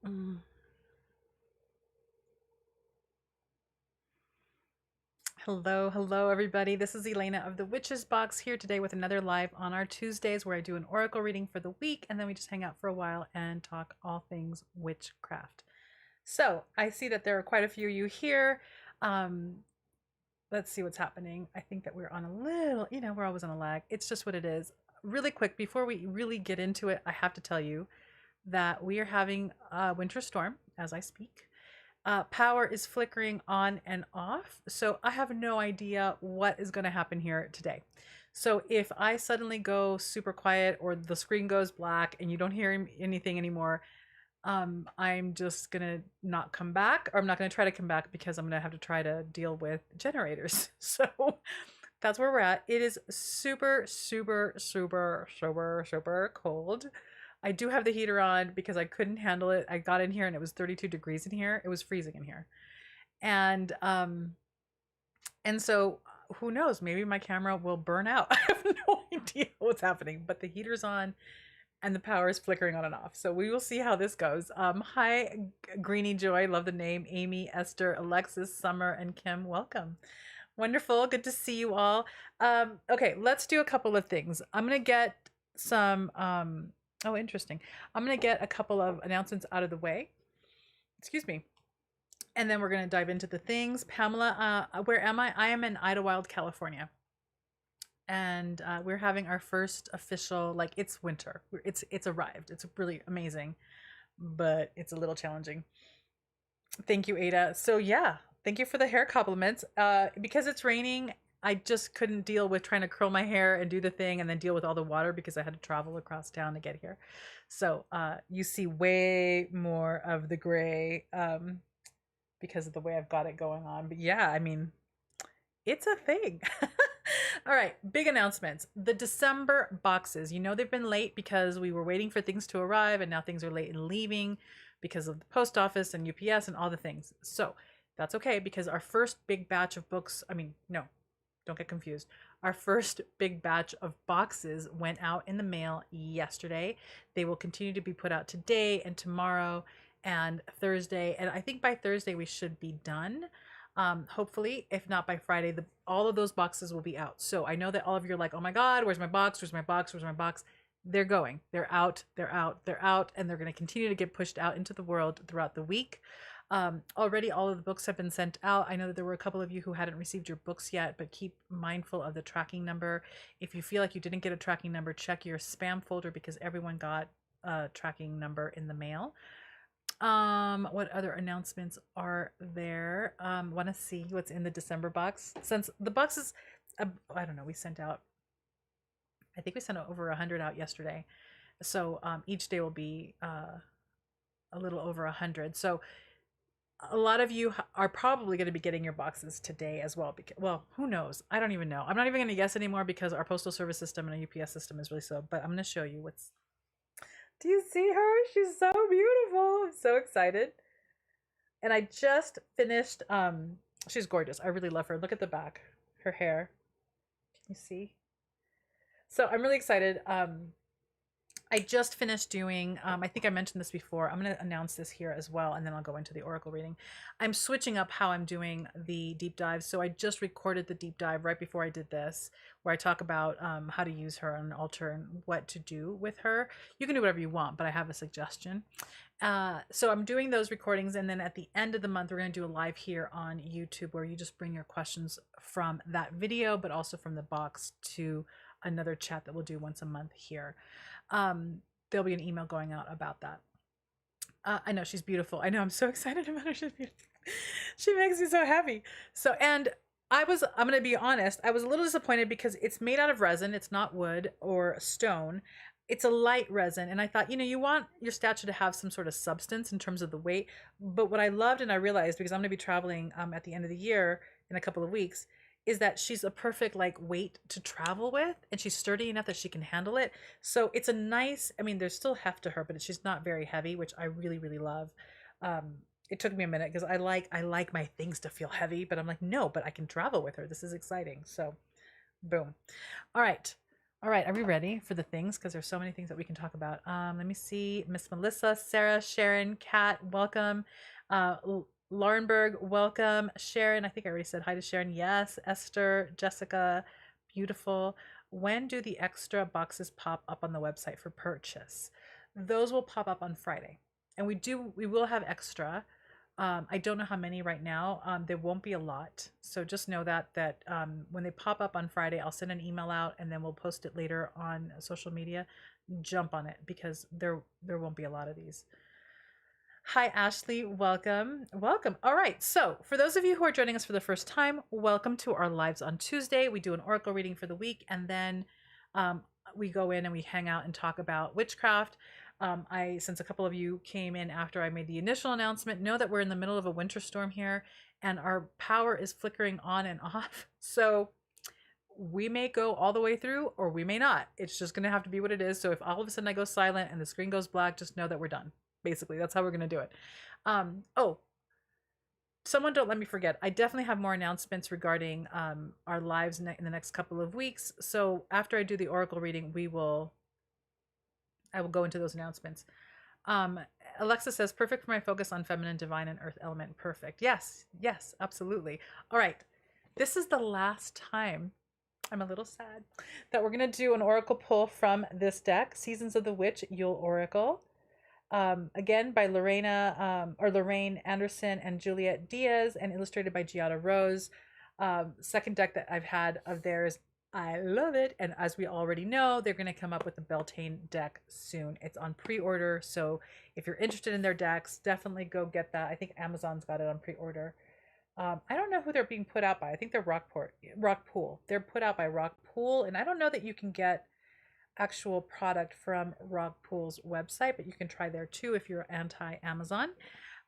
Mm. Hello, hello, everybody. This is Elena of the Witches Box here today with another live on our Tuesdays where I do an oracle reading for the week and then we just hang out for a while and talk all things witchcraft. So I see that there are quite a few of you here. Um, let's see what's happening. I think that we're on a little, we're always on a lag. It's just what it is. Really quick, before we really get into it, I have to tell you that we are having a winter storm as I speak. Power is flickering on and off, so I have no idea what is going to happen here today. So if I suddenly go super quiet or the screen goes black and you don't hear anything anymore, I'm just gonna not come back, or I'm not gonna try to come back because I'm gonna have to try to deal with generators. So that's where we're at. It is super, super, super, super, super cold. I do have the heater on because I couldn't handle it. I got in here and it was 32 degrees in here. It was freezing in here. And so who knows, maybe my camera will burn out. I have no idea what's happening, but the heater's on and the power is flickering on and off. So we will see how this goes. Hi, Greeny Joy. Love the name. Amy, Esther, Alexis, Summer, and Kim. Welcome. Wonderful. Good to see you all. Okay, let's do a couple of things. I'm going to get some, oh, interesting. I'm going to get a couple of announcements out of the way. Excuse me. And then we're going to dive into the things. Pamela, where am I? I am in Idyllwild, California. And we're having our first official, like, it's winter. It's arrived. It's really amazing, but it's a little challenging. Thank you, Ada. So yeah, thank you for the hair compliments. Because it's raining, I just couldn't deal with trying to curl my hair and do the thing and then deal with all the water because I had to travel across town to get here. So you see way more of the gray because of the way I've got it going on. But yeah, I mean, it's a thing. All right, big announcements. The December boxes. You know they've been late because we were waiting for things to arrive and now things are late in leaving because of the post office and UPS and all the things. So that's okay because our first big batch of books, no, don't get confused. Our first big batch of boxes went out in the mail yesterday. They will continue to be put out today and tomorrow and Thursday. And I think by Thursday we should be done. Hopefully, if not by Friday, all of those boxes will be out. So I know that all of you are like, oh my God, where's my box? Where's my box? Where's my box? They're going. They're out. They're out. They're out. And they're going to continue to get pushed out into the world throughout the week. Already all of the books have been sent out. I know that there were a couple of you who hadn't received your books yet, but keep mindful of the tracking number. If you feel like you didn't get a tracking number, check your spam folder because everyone got a tracking number in the mail. What other announcements are there? Want to see what's in the December box? Since the box is, I don't know, I think we sent over 100 out yesterday. So each day will be a little over 100. So a lot of you are probably going to be getting your boxes today as well. Because, well, who knows? I don't even know. I'm not even going to guess anymore because our postal service system and our UPS system is really slow. But I'm going to show you what's. Do you see her? She's so beautiful. I'm so excited. And I just finished, she's gorgeous. I really love her. Look at the back, her hair. Can you see? So I'm really excited. I just finished doing, I think I mentioned this before. I'm going to announce this here as well, and then I'll go into the oracle reading. I'm switching up how I'm doing the deep dive. So I just recorded the deep dive right before I did this, where I talk about how to use her on an altar and what to do with her. You can do whatever you want, but I have a suggestion. So I'm doing those recordings, and then at the end of the month, we're going to do a live here on YouTube where you just bring your questions from that video, but also from the box to another chat that we'll do once a month here. There'll be an email going out about that. I know she's beautiful. I know, I'm so excited about her. She's beautiful. She makes me so happy. So, and I'm going to be honest, I was a little disappointed because it's made out of resin. It's not wood or stone. It's a light resin. And I thought, you want your statue to have some sort of substance in terms of the weight. But what I loved and I realized, because I'm going to be traveling at the end of the year in a couple of weeks, is that she's a perfect weight to travel with, and she's sturdy enough that she can handle it. So it's a nice, there's still heft to her, but she's not very heavy, which I really, really love. It took me a minute because I like my things to feel heavy, but I'm like, no, but I can travel with her. This is exciting. So boom. All right. All right, are we ready for the things? Because there's so many things that we can talk about. Let me see. Miss Melissa, Sarah, Sharon, Kat, welcome. Laurenberg, welcome. Sharon, I think I already said hi to Sharon. Yes. Esther, Jessica, beautiful. When do the extra boxes pop up on the website for purchase? Those will pop up on Friday. And we will have extra. I don't know how many right now. There won't be a lot. So just know that when they pop up on Friday, I'll send an email out and then we'll post it later on social media. Jump on it because there won't be a lot of these. Hi, Ashley. Welcome. Welcome. All right. So, for those of you who are joining us for the first time, welcome to our lives on Tuesday. We do an oracle reading for the week and then we go in and we hang out and talk about witchcraft. Since a couple of you came in after I made the initial announcement, know that we're in the middle of a winter storm here and our power is flickering on and off. So, we may go all the way through or we may not. It's just going to have to be what it is. So, if all of a sudden I go silent and the screen goes black, just know that we're done. Basically, that's how we're going to do it. Oh, someone don't let me forget. I definitely have more announcements regarding our lives in the next couple of weeks. So after I do the oracle reading, I will go into those announcements. Alexa says, perfect for my focus on feminine, divine, and earth element. Perfect. Yes, yes, absolutely. All right. This is the last time, I'm a little sad, that we're going to do an oracle pull from this deck, Seasons of the Witch, Yule Oracle. Again by Lorraine Anderson and Juliet Diaz and illustrated by Giada Rose. Second deck that I've had of theirs. I love it. And as we already know, they're going to come up with a Beltane deck soon. It's on pre-order. So if you're interested in their decks, definitely go get that. I think Amazon's got it on pre-order. I don't know who they're being put out by. I think they're Rockpool. They're put out by Rockpool. And I don't know that you can get actual product from Rockpool's website, but you can try there too if you're anti-Amazon.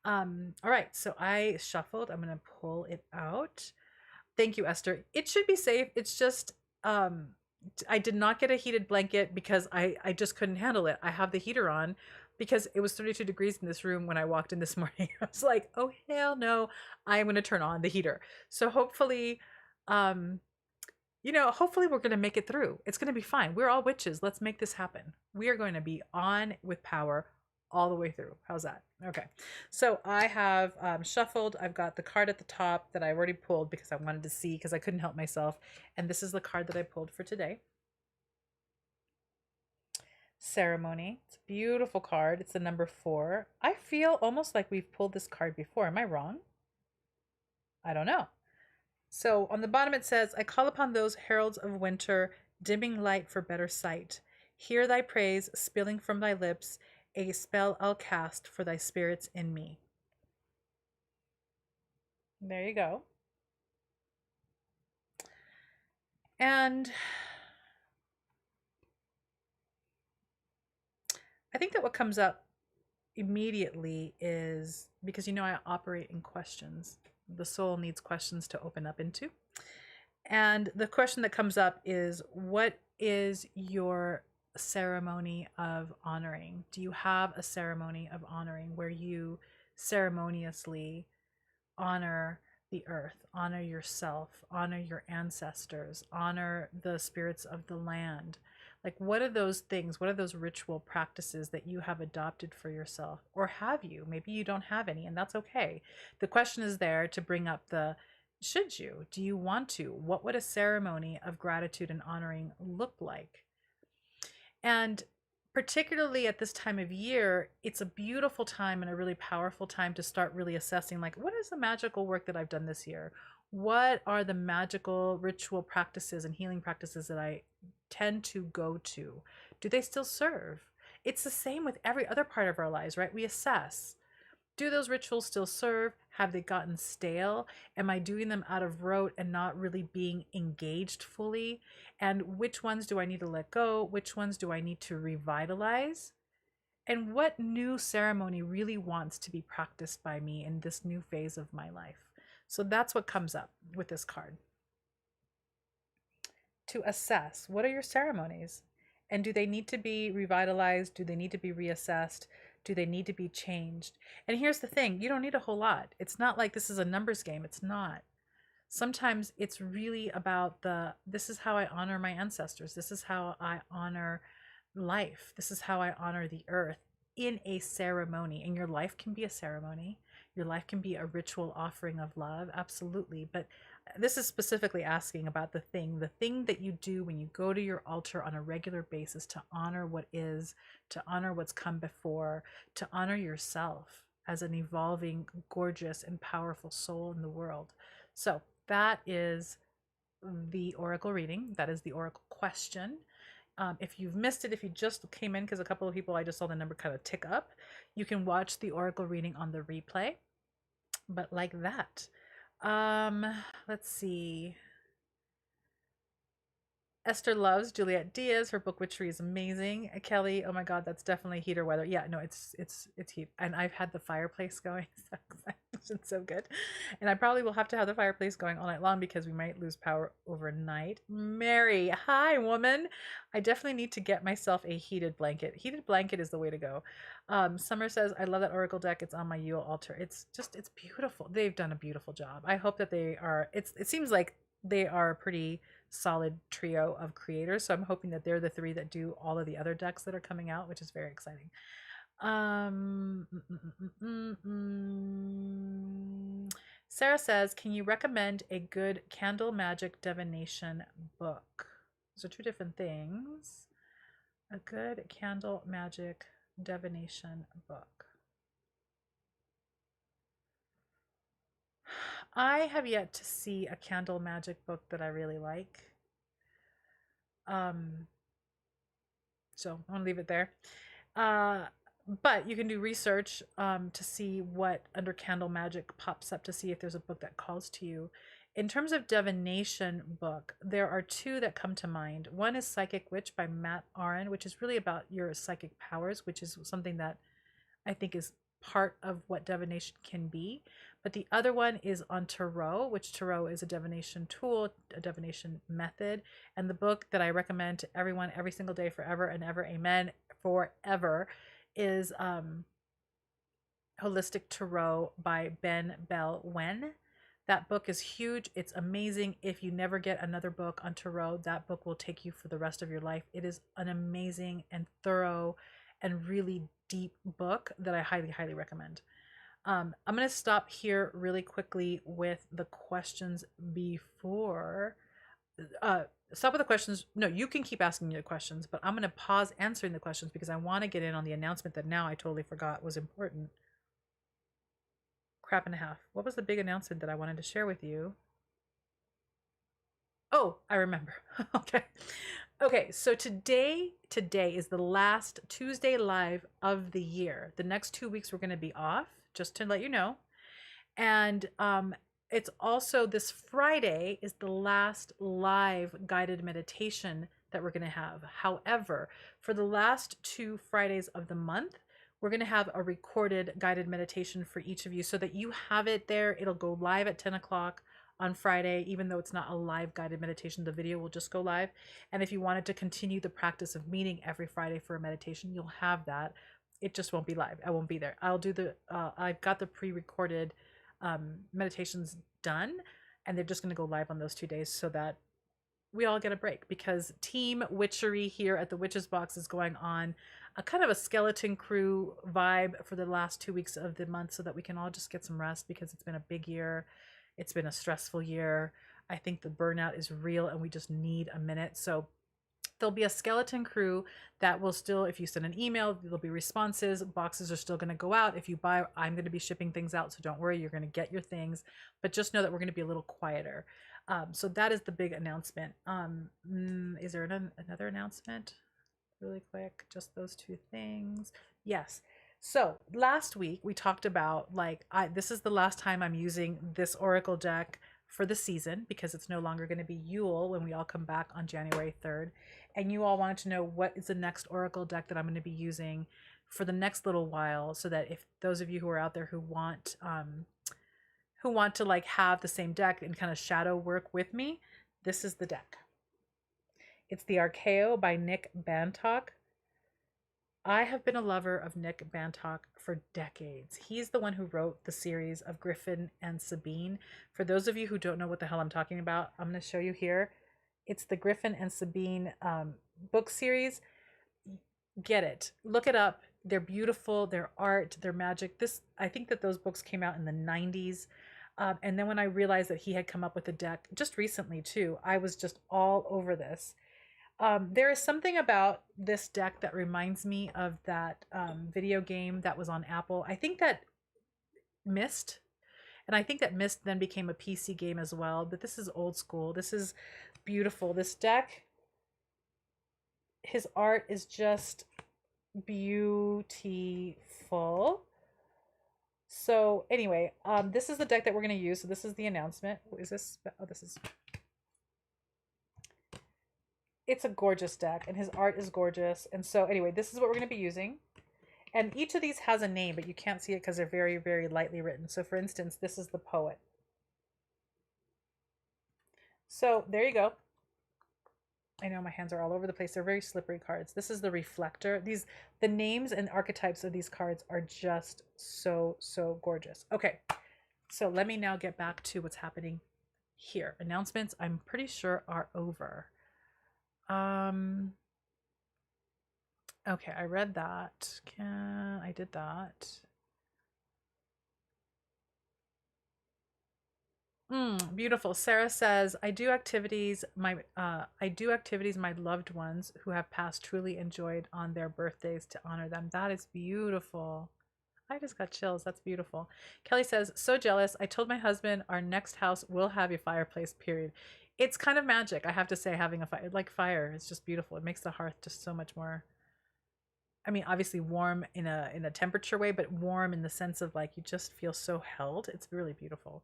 All right, so I shuffled. I'm going to pull it out. Thank you, Esther. It should be safe. It's just I did not get a heated blanket because I just couldn't handle it. I have the heater on because it was 32 degrees in this room when I walked in this morning. I was like, oh hell no, I am going to turn on the heater. So hopefully hopefully we're going to make it through. It's going to be fine. We're all witches. Let's make this happen. We are going to be on with power all the way through. How's that? Okay. So I have shuffled. I've got the card at the top that I already pulled because I wanted to see because I couldn't help myself. And this is the card that I pulled for today. Ceremony. It's a beautiful card. It's the number 4. I feel almost like we've pulled this card before. Am I wrong? I don't know. So on the bottom it says, I call upon those heralds of winter, dimming light for better sight. Hear thy praise spilling from thy lips, a spell I'll cast for thy spirits in me. There you go. And I think that what comes up immediately is, because I operate in questions. The soul needs questions to open up into. And the question that comes up is, what is your ceremony of honoring? Do you have a ceremony of honoring where you ceremoniously honor the earth, honor yourself, honor your ancestors, honor the spirits of the land? Like, what are those things? What are those ritual practices that you have adopted for yourself? Or have you? Maybe you don't have any, and that's okay. The question is there to bring up should you? Do you want to? What would a ceremony of gratitude and honoring look like? And particularly at this time of year, it's a beautiful time and a really powerful time to start really assessing, like, what is the magical work that I've done this year? What are the magical ritual practices and healing practices that I tend to go to? Do they still serve? It's the same with every other part of our lives, right? We assess. Do those rituals still serve? Have they gotten stale? Am I doing them out of rote and not really being engaged fully? And which ones do I need to let go? Which ones do I need to revitalize? And what new ceremony really wants to be practiced by me in this new phase of my life? So that's what comes up with this card. To assess, what are your ceremonies? And do they need to be revitalized? Do they need to be reassessed? Do they need to be changed? And here's the thing, you don't need a whole lot. It's not like this is a numbers game. It's not. Sometimes it's really about this is how I honor my ancestors. This is how I honor life. This is how I honor the earth in a ceremony. And your life can be a ceremony. Your life can be a ritual offering of love. Absolutely. But this is specifically asking about the thing that you do when you go to your altar on a regular basis to honor what is, to honor what's come before, to honor yourself as an evolving, gorgeous, and powerful soul in the world. So that is the oracle reading. That is the oracle question. If you've missed it, if you just came in, because a couple of people, I just saw the number kind of tick up, you can watch the oracle reading on the replay. But like that. Let's see. Esther loves Juliet Diaz. Her book Witchery is amazing. Kelly, oh my God, that's definitely heater weather. Yeah, no, it's heat. And I've had the fireplace going. So it's so good. And I probably will have to have the fireplace going all night long because we might lose power overnight. Mary, hi, woman. I definitely need to get myself a heated blanket. Heated blanket is the way to go. Summer says, I love that Oracle deck. It's on my Yule altar. It's beautiful. They've done a beautiful job. I hope that they are, it seems like they are a pretty solid trio of creators, so I'm hoping that they're the three that do all of the other decks that are coming out, which is very exciting. Sarah says, can you recommend a good candle magic divination book? Those are two different things. A good candle magic divination book. I have yet to see a candle magic book that I really like. So I'm gonna leave it there. But you can do research to see what under candle magic pops up to see if there's a book that calls to you. In terms of divination book, there are two that come to mind. One is Psychic Witch by Matt Aron, which is really about your psychic powers, which is something that I think is part of what divination can be. But the other one is on tarot, which tarot is a divination tool, a divination method. And the book that I recommend to everyone every single day, forever and ever, amen, forever, is Holistic Tarot by Ben Bell Wen. That book is huge. It's amazing. If you never get another book on tarot, that book will take you for the rest of your life. It is an amazing and thorough and really deep book that I highly, highly recommend. I'm going to stop here really quickly with the questions before. Stop with the questions. No, you can keep asking me the questions, but I'm going to pause answering the questions because I want to get in on the announcement that now I totally forgot was important. Crap and a half. What was the big announcement that I wanted to share with you? Oh, I remember. Okay, so today is the last Tuesday live of the year. The next 2 weeks we're going to be off, just to let you know. And it's also this Friday is the last live guided meditation that we're going to have. However, for the last 2 Fridays of the month, we're going to have a recorded guided meditation for each of you so that you have it there. It'll go live at 10 o'clock on Friday, even though it's not a live guided meditation, the video will just go live. And if you wanted to continue the practice of meeting every Friday for a meditation, you'll have that. It just won't be live. I won't be there. I'll do the, I've got the pre-recorded meditations done, and they're just going to go live on those 2 days so that we all get a break, because Team Witchery here at the Witches Box is going on a kind of a skeleton crew vibe for the last 2 weeks of the month so that we can all just get some rest, because it's been a big year. It's been a stressful year. I think the burnout is real and we just need a minute. So there'll be a skeleton crew that will still, if you send an email, there'll be responses. Boxes are still going to go out. If you buy, I'm going to be shipping things out. So don't worry, you're going to get your things. But just know that we're going to be a little quieter. So that is the big announcement. Is there another announcement? Really quick, just those two things. Yes. So last week we talked about, like, this is the last time I'm using this Oracle deck for the season, because it's no longer going to be Yule when we all come back on January 3rd. And you all wanted to know what is the next Oracle deck that I'm going to be using for the next little while, so that if those of you who are out there who want to like have the same deck and kind of shadow work with me, this is the deck. It's the Archeo by Nick Bantock. I have been a lover of Nick Bantock for decades. He's the one who wrote the series of Griffin and Sabine. For those of you who don't know what the hell I'm talking about, I'm going to show you here. It's the Griffin and Sabine book series. Get it. Look it up. They're beautiful. Their art, their magic. I think that those books came out in the 90s. And then when I realized that he had come up with a deck just recently too, I was just all over this. There is something about this deck that reminds me of that video game that was on Apple. I think that Myst, and I think that Myst then became a PC game as well. But this is old school. This is beautiful. This deck, his art is just beautiful. So anyway, this is the deck that we're going to use. So this is the announcement. Is this? Oh, this is. It's a gorgeous deck, and his art is gorgeous. And so anyway, this is what we're going to be using. And each of these has a name, but you can't see it because they're very, very lightly written. So for instance, this is the poet. So there you go. I know my hands are all over the place. They're very slippery cards. This is the reflector. The names and archetypes of these cards are just so, so gorgeous. Okay, so let me now get back to what's happening here. Announcements, I'm pretty sure, are over. Okay, I read that. I did that. Beautiful. Sarah says, I do activities my loved ones who have passed truly enjoyed on their birthdays to honor them. That is beautiful. I just got chills. That's beautiful. Kelly says, so jealous. I told my husband our next house will have a fireplace, period. It's kind of magic, I have to say, having a fire. Like fire, it's just beautiful. It makes the hearth just so much more, I mean, obviously warm in a temperature way, but warm in the sense of like you just feel so held. It's really beautiful.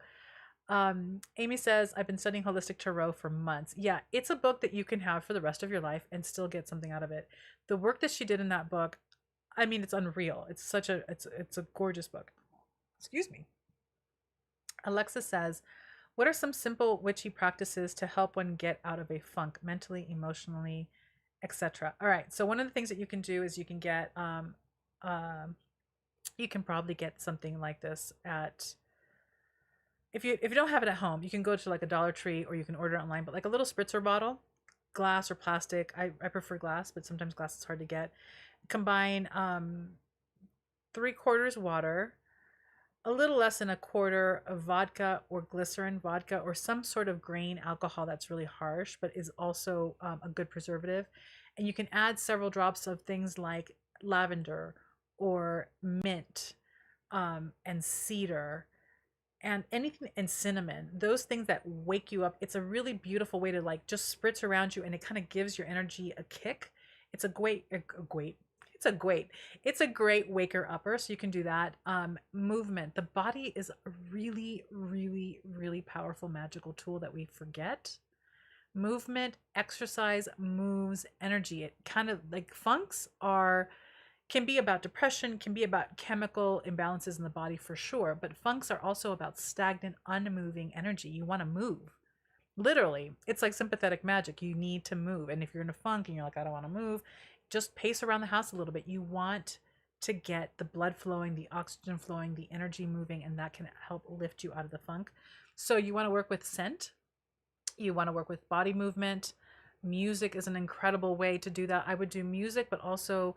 Amy says, I've been studying holistic tarot for months. Yeah, it's a book that you can have for the rest of your life and still get something out of it. The work that she did in that book, I mean, it's unreal. It's a gorgeous book. Excuse me. Alexa says, what are some simple witchy practices to help one get out of a funk mentally, emotionally, etc.? All right. So one of the things that you can do is you can get you can probably get something like this at, if you don't have it at home, you can go to like a Dollar Tree or you can order it online, but like a little spritzer bottle, glass or plastic. I prefer glass, but sometimes glass is hard to get. Combine 3/4 water, a little less than 1/4 of vodka or glycerin, vodka or some sort of grain alcohol that's really harsh, but is also a good preservative. And you can add several drops of things like lavender or mint and cedar and anything, and cinnamon, those things that wake you up. It's a really beautiful way to like just spritz around you, and it kind of gives your energy a kick. It's a great waker upper, so you can do that. Movement, the body is a really, really, really powerful magical tool that we forget. Movement, exercise moves energy. It kind of like funks can be about depression, can be about chemical imbalances in the body for sure, but funks are also about stagnant, unmoving energy. You want to move. Literally, it's like sympathetic magic. You need to move. And if you're in a funk and you're like, I don't want to move, just pace around the house a little bit. You want to get the blood flowing, the oxygen flowing, the energy moving, and that can help lift you out of the funk. So you want to work with scent. You want to work with body movement. Music is an incredible way to do that. I would do music, but also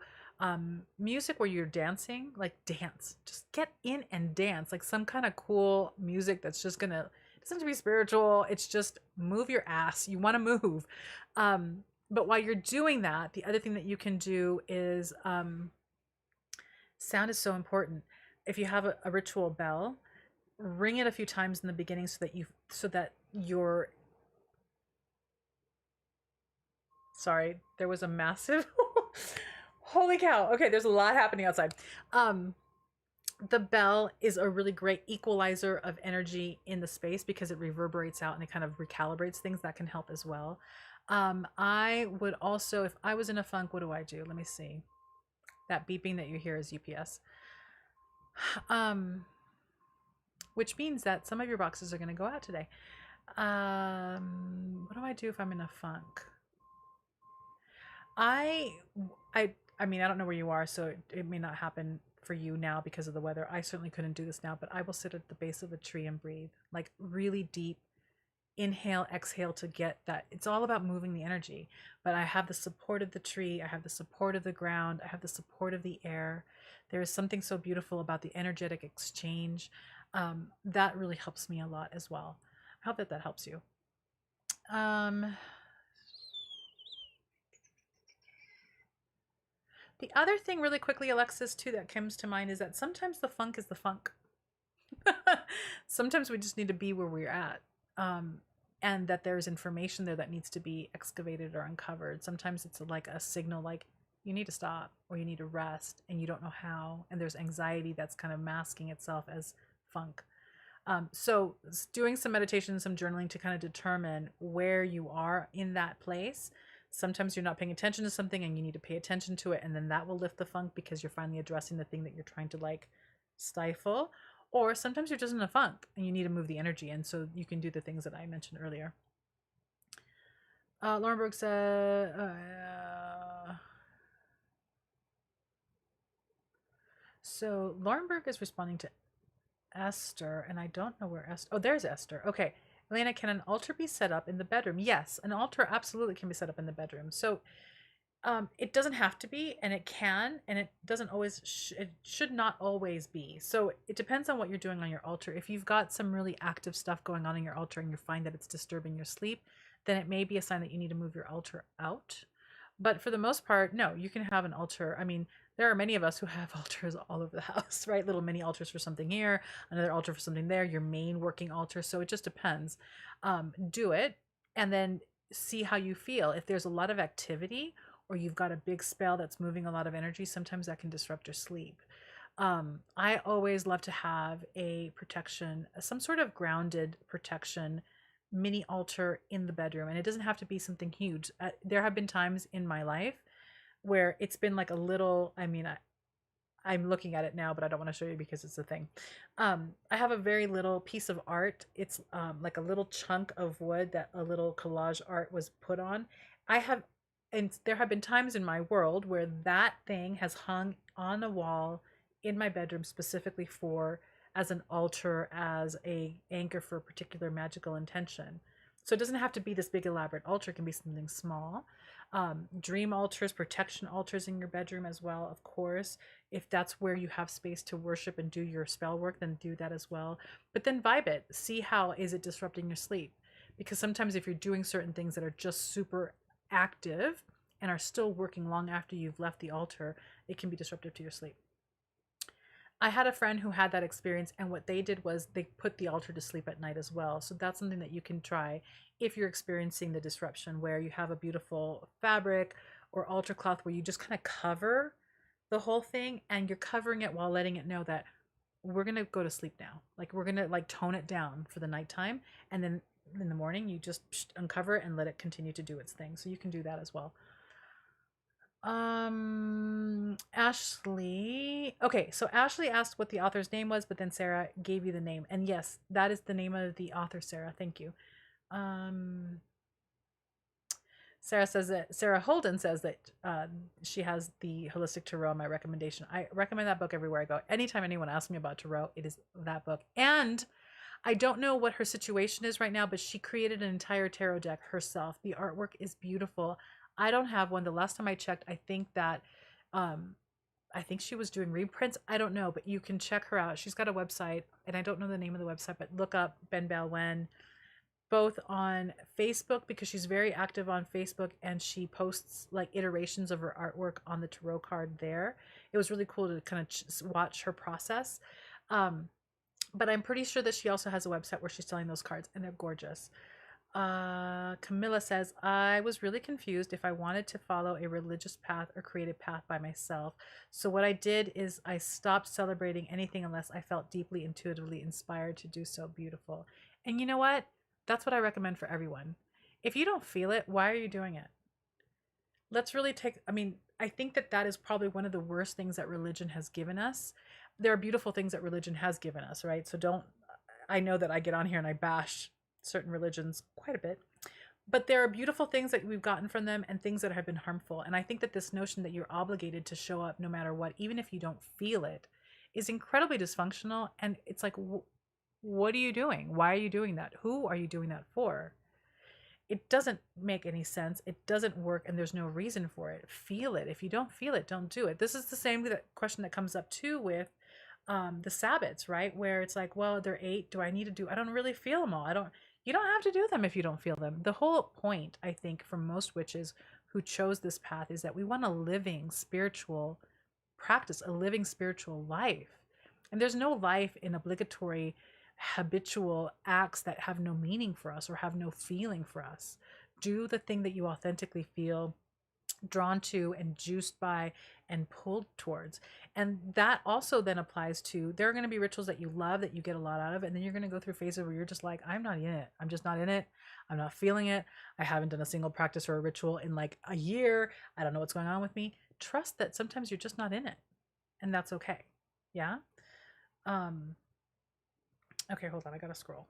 music where you're dancing, like dance. Just get in and dance, like some kind of cool music that's just gonna, it doesn't have to be spiritual. It's just move your ass. You want to move. But while you're doing that, the other thing that you can do is sound is so important. If you have a ritual bell, ring it a few times in the beginning so that you're sorry, there was a massive holy cow. Okay, there's a lot happening outside. The bell is a really great equalizer of energy in the space because it reverberates out and it kind of recalibrates things. That can help as well. I would also, if I was in a funk, what do I do? Let me see. That beeping that you hear is UPS. Which means that some of your boxes are going to go out today. What do I do if I'm in a funk? I I mean, I don't know where you are, so it may not happen for you now because of the weather. I certainly couldn't do this now, but I will sit at the base of a tree and breathe, like really deep inhale, exhale to get that. It's all about moving the energy. But I have the support of the tree, I have the support of the ground, I have the support of the air. There is something so beautiful about the energetic exchange. That really helps me a lot as well. I hope that that helps you. The other thing, really quickly, Alexis, too, that comes to mind is that sometimes the funk is the funk. Sometimes we just need to be where we're at. And that there's information there that needs to be excavated or uncovered. Sometimes it's like a signal, like you need to stop or you need to rest and you don't know how. And there's anxiety that's kind of masking itself as funk. So doing some meditation, some journaling to kind of determine where you are in that place. Sometimes you're not paying attention to something and you need to pay attention to it, and then that will lift the funk because you're finally addressing the thing that you're trying to like stifle. Or sometimes you're just in a funk and you need to move the energy, and so you can do the things that I mentioned earlier. Lauren Brooks said, so Laurenberg is responding to Esther, and I don't know where Esther. Oh, there's Esther. Okay. Elena, can an altar be set up in the bedroom? Yes, an altar absolutely can be set up in the bedroom. So it doesn't have to be, and it can, and it doesn't always, it should not always be. So it depends on what you're doing on your altar. If you've got some really active stuff going on in your altar and you find that it's disturbing your sleep, then it may be a sign that you need to move your altar out. But for the most part, no, you can have an altar. I mean, there are many of us who have altars all over the house, right? Little mini altars for something here, another altar for something there, your main working altar. So it just depends. Do it and then see how you feel. If there's a lot of activity or you've got a big spell that's moving a lot of energy, sometimes that can disrupt your sleep. I always love to have a protection, some sort of grounded protection mini altar in the bedroom. And it doesn't have to be something huge. There have been times in my life where it's been like a little, I mean, I'm looking at it now, but I don't want to show you because it's a thing. I have a very little piece of art. It's like a little chunk of wood that a little collage art was put on. And there have been times in my world where that thing has hung on a wall in my bedroom specifically for as an altar, as a anchor for a particular magical intention. So it doesn't have to be this big elaborate altar. It can be something small. Dream altars, protection altars in your bedroom as well, of course. If that's where you have space to worship and do your spell work, then do that as well. But then vibe it. See how is it disrupting your sleep. Because sometimes if you're doing certain things that are just super active and are still working long after you've left the altar, it can be disruptive to your sleep. I had a friend who had that experience, and what they did was they put the altar to sleep at night as well. So that's something that you can try if you're experiencing the disruption, where you have a beautiful fabric or altar cloth where you just kind of cover the whole thing, and you're covering it while letting it know that we're going to go to sleep now. Like we're going to like tone it down for the nighttime, and then in the morning you just uncover it and let it continue to do its thing. So you can do that as well. Ashley. Okay, so Ashley asked what the author's name was, but then Sarah gave you the name. And yes, that is the name of the author, Sarah. Thank you. Sarah Holden says that she has the Holistic Tarot, my recommendation. I recommend that book everywhere I go. Anytime anyone asks me about Tarot, it is that book. And I don't know what her situation is right now, but she created an entire tarot deck herself. The artwork is beautiful. I don't have one. The last time I checked, I think she was doing reprints. I don't know, but you can check her out. She's got a website, and I don't know the name of the website, but look up Ben Balwen, both on Facebook, because she's very active on Facebook, and she posts like iterations of her artwork on the tarot card there. It was really cool to kind of watch her process. But I'm pretty sure that she also has a website where she's selling those cards, and they're gorgeous. Camilla says, I was really confused if I wanted to follow a religious path or creative path by myself. So what I did is I stopped celebrating anything unless I felt deeply intuitively inspired to do so. Beautiful. And you know what? That's what I recommend for everyone. If you don't feel it, why are you doing it? Let's really I think that is probably one of the worst things that religion has given us. There are beautiful things that religion has given us, right? So I know that I get on here and I bash certain religions quite a bit, but there are beautiful things that we've gotten from them and things that have been harmful. And I think that this notion that you're obligated to show up no matter what, even if you don't feel it, is incredibly dysfunctional. And it's like, what are you doing? Why are you doing that? Who are you doing that for? It doesn't make any sense. It doesn't work, and there's no reason for it. Feel it. If you don't feel it, don't do it. This is the same question that comes up too with the Sabbats, right? Where it's like, well, they're 8. Do I need to do? I don't really feel them all. I don't. You don't have to do them if you don't feel them. The whole point, I think, for most witches who chose this path is that we want a living spiritual practice, a living spiritual life. And there's no life in obligatory habitual acts that have no meaning for us or have no feeling for us. Do the thing that you authentically feel drawn to and juiced by and pulled towards. And that also then applies to, there are going to be rituals that you love, that you get a lot out of, and then you're going to go through phases where you're just like, I'm not in it. I'm just not in it. I'm not feeling it. I haven't done a single practice or a ritual in like a year. I don't know what's going on with me. Trust that sometimes you're just not in it, and that's okay. Yeah. Okay, hold on. I gotta scroll.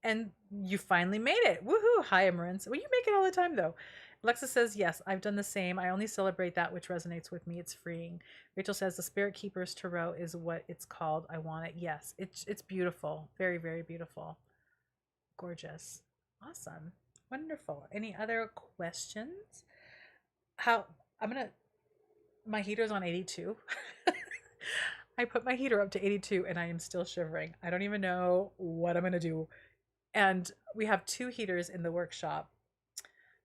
And you finally made it. Woohoo! Hi, Emerence. Well, you make it all the time, though. Alexa says, yes, I've done the same. I only celebrate that which resonates with me. It's freeing. Rachel says, the Spirit Keeper's Tarot is what it's called. I want it. Yes, it's beautiful. Very, very beautiful. Gorgeous. Awesome. Wonderful. Any other questions? My heater's on 82. I put my heater up to 82 and I am still shivering. I don't even know what I'm going to do. And we have 2 heaters in the workshop.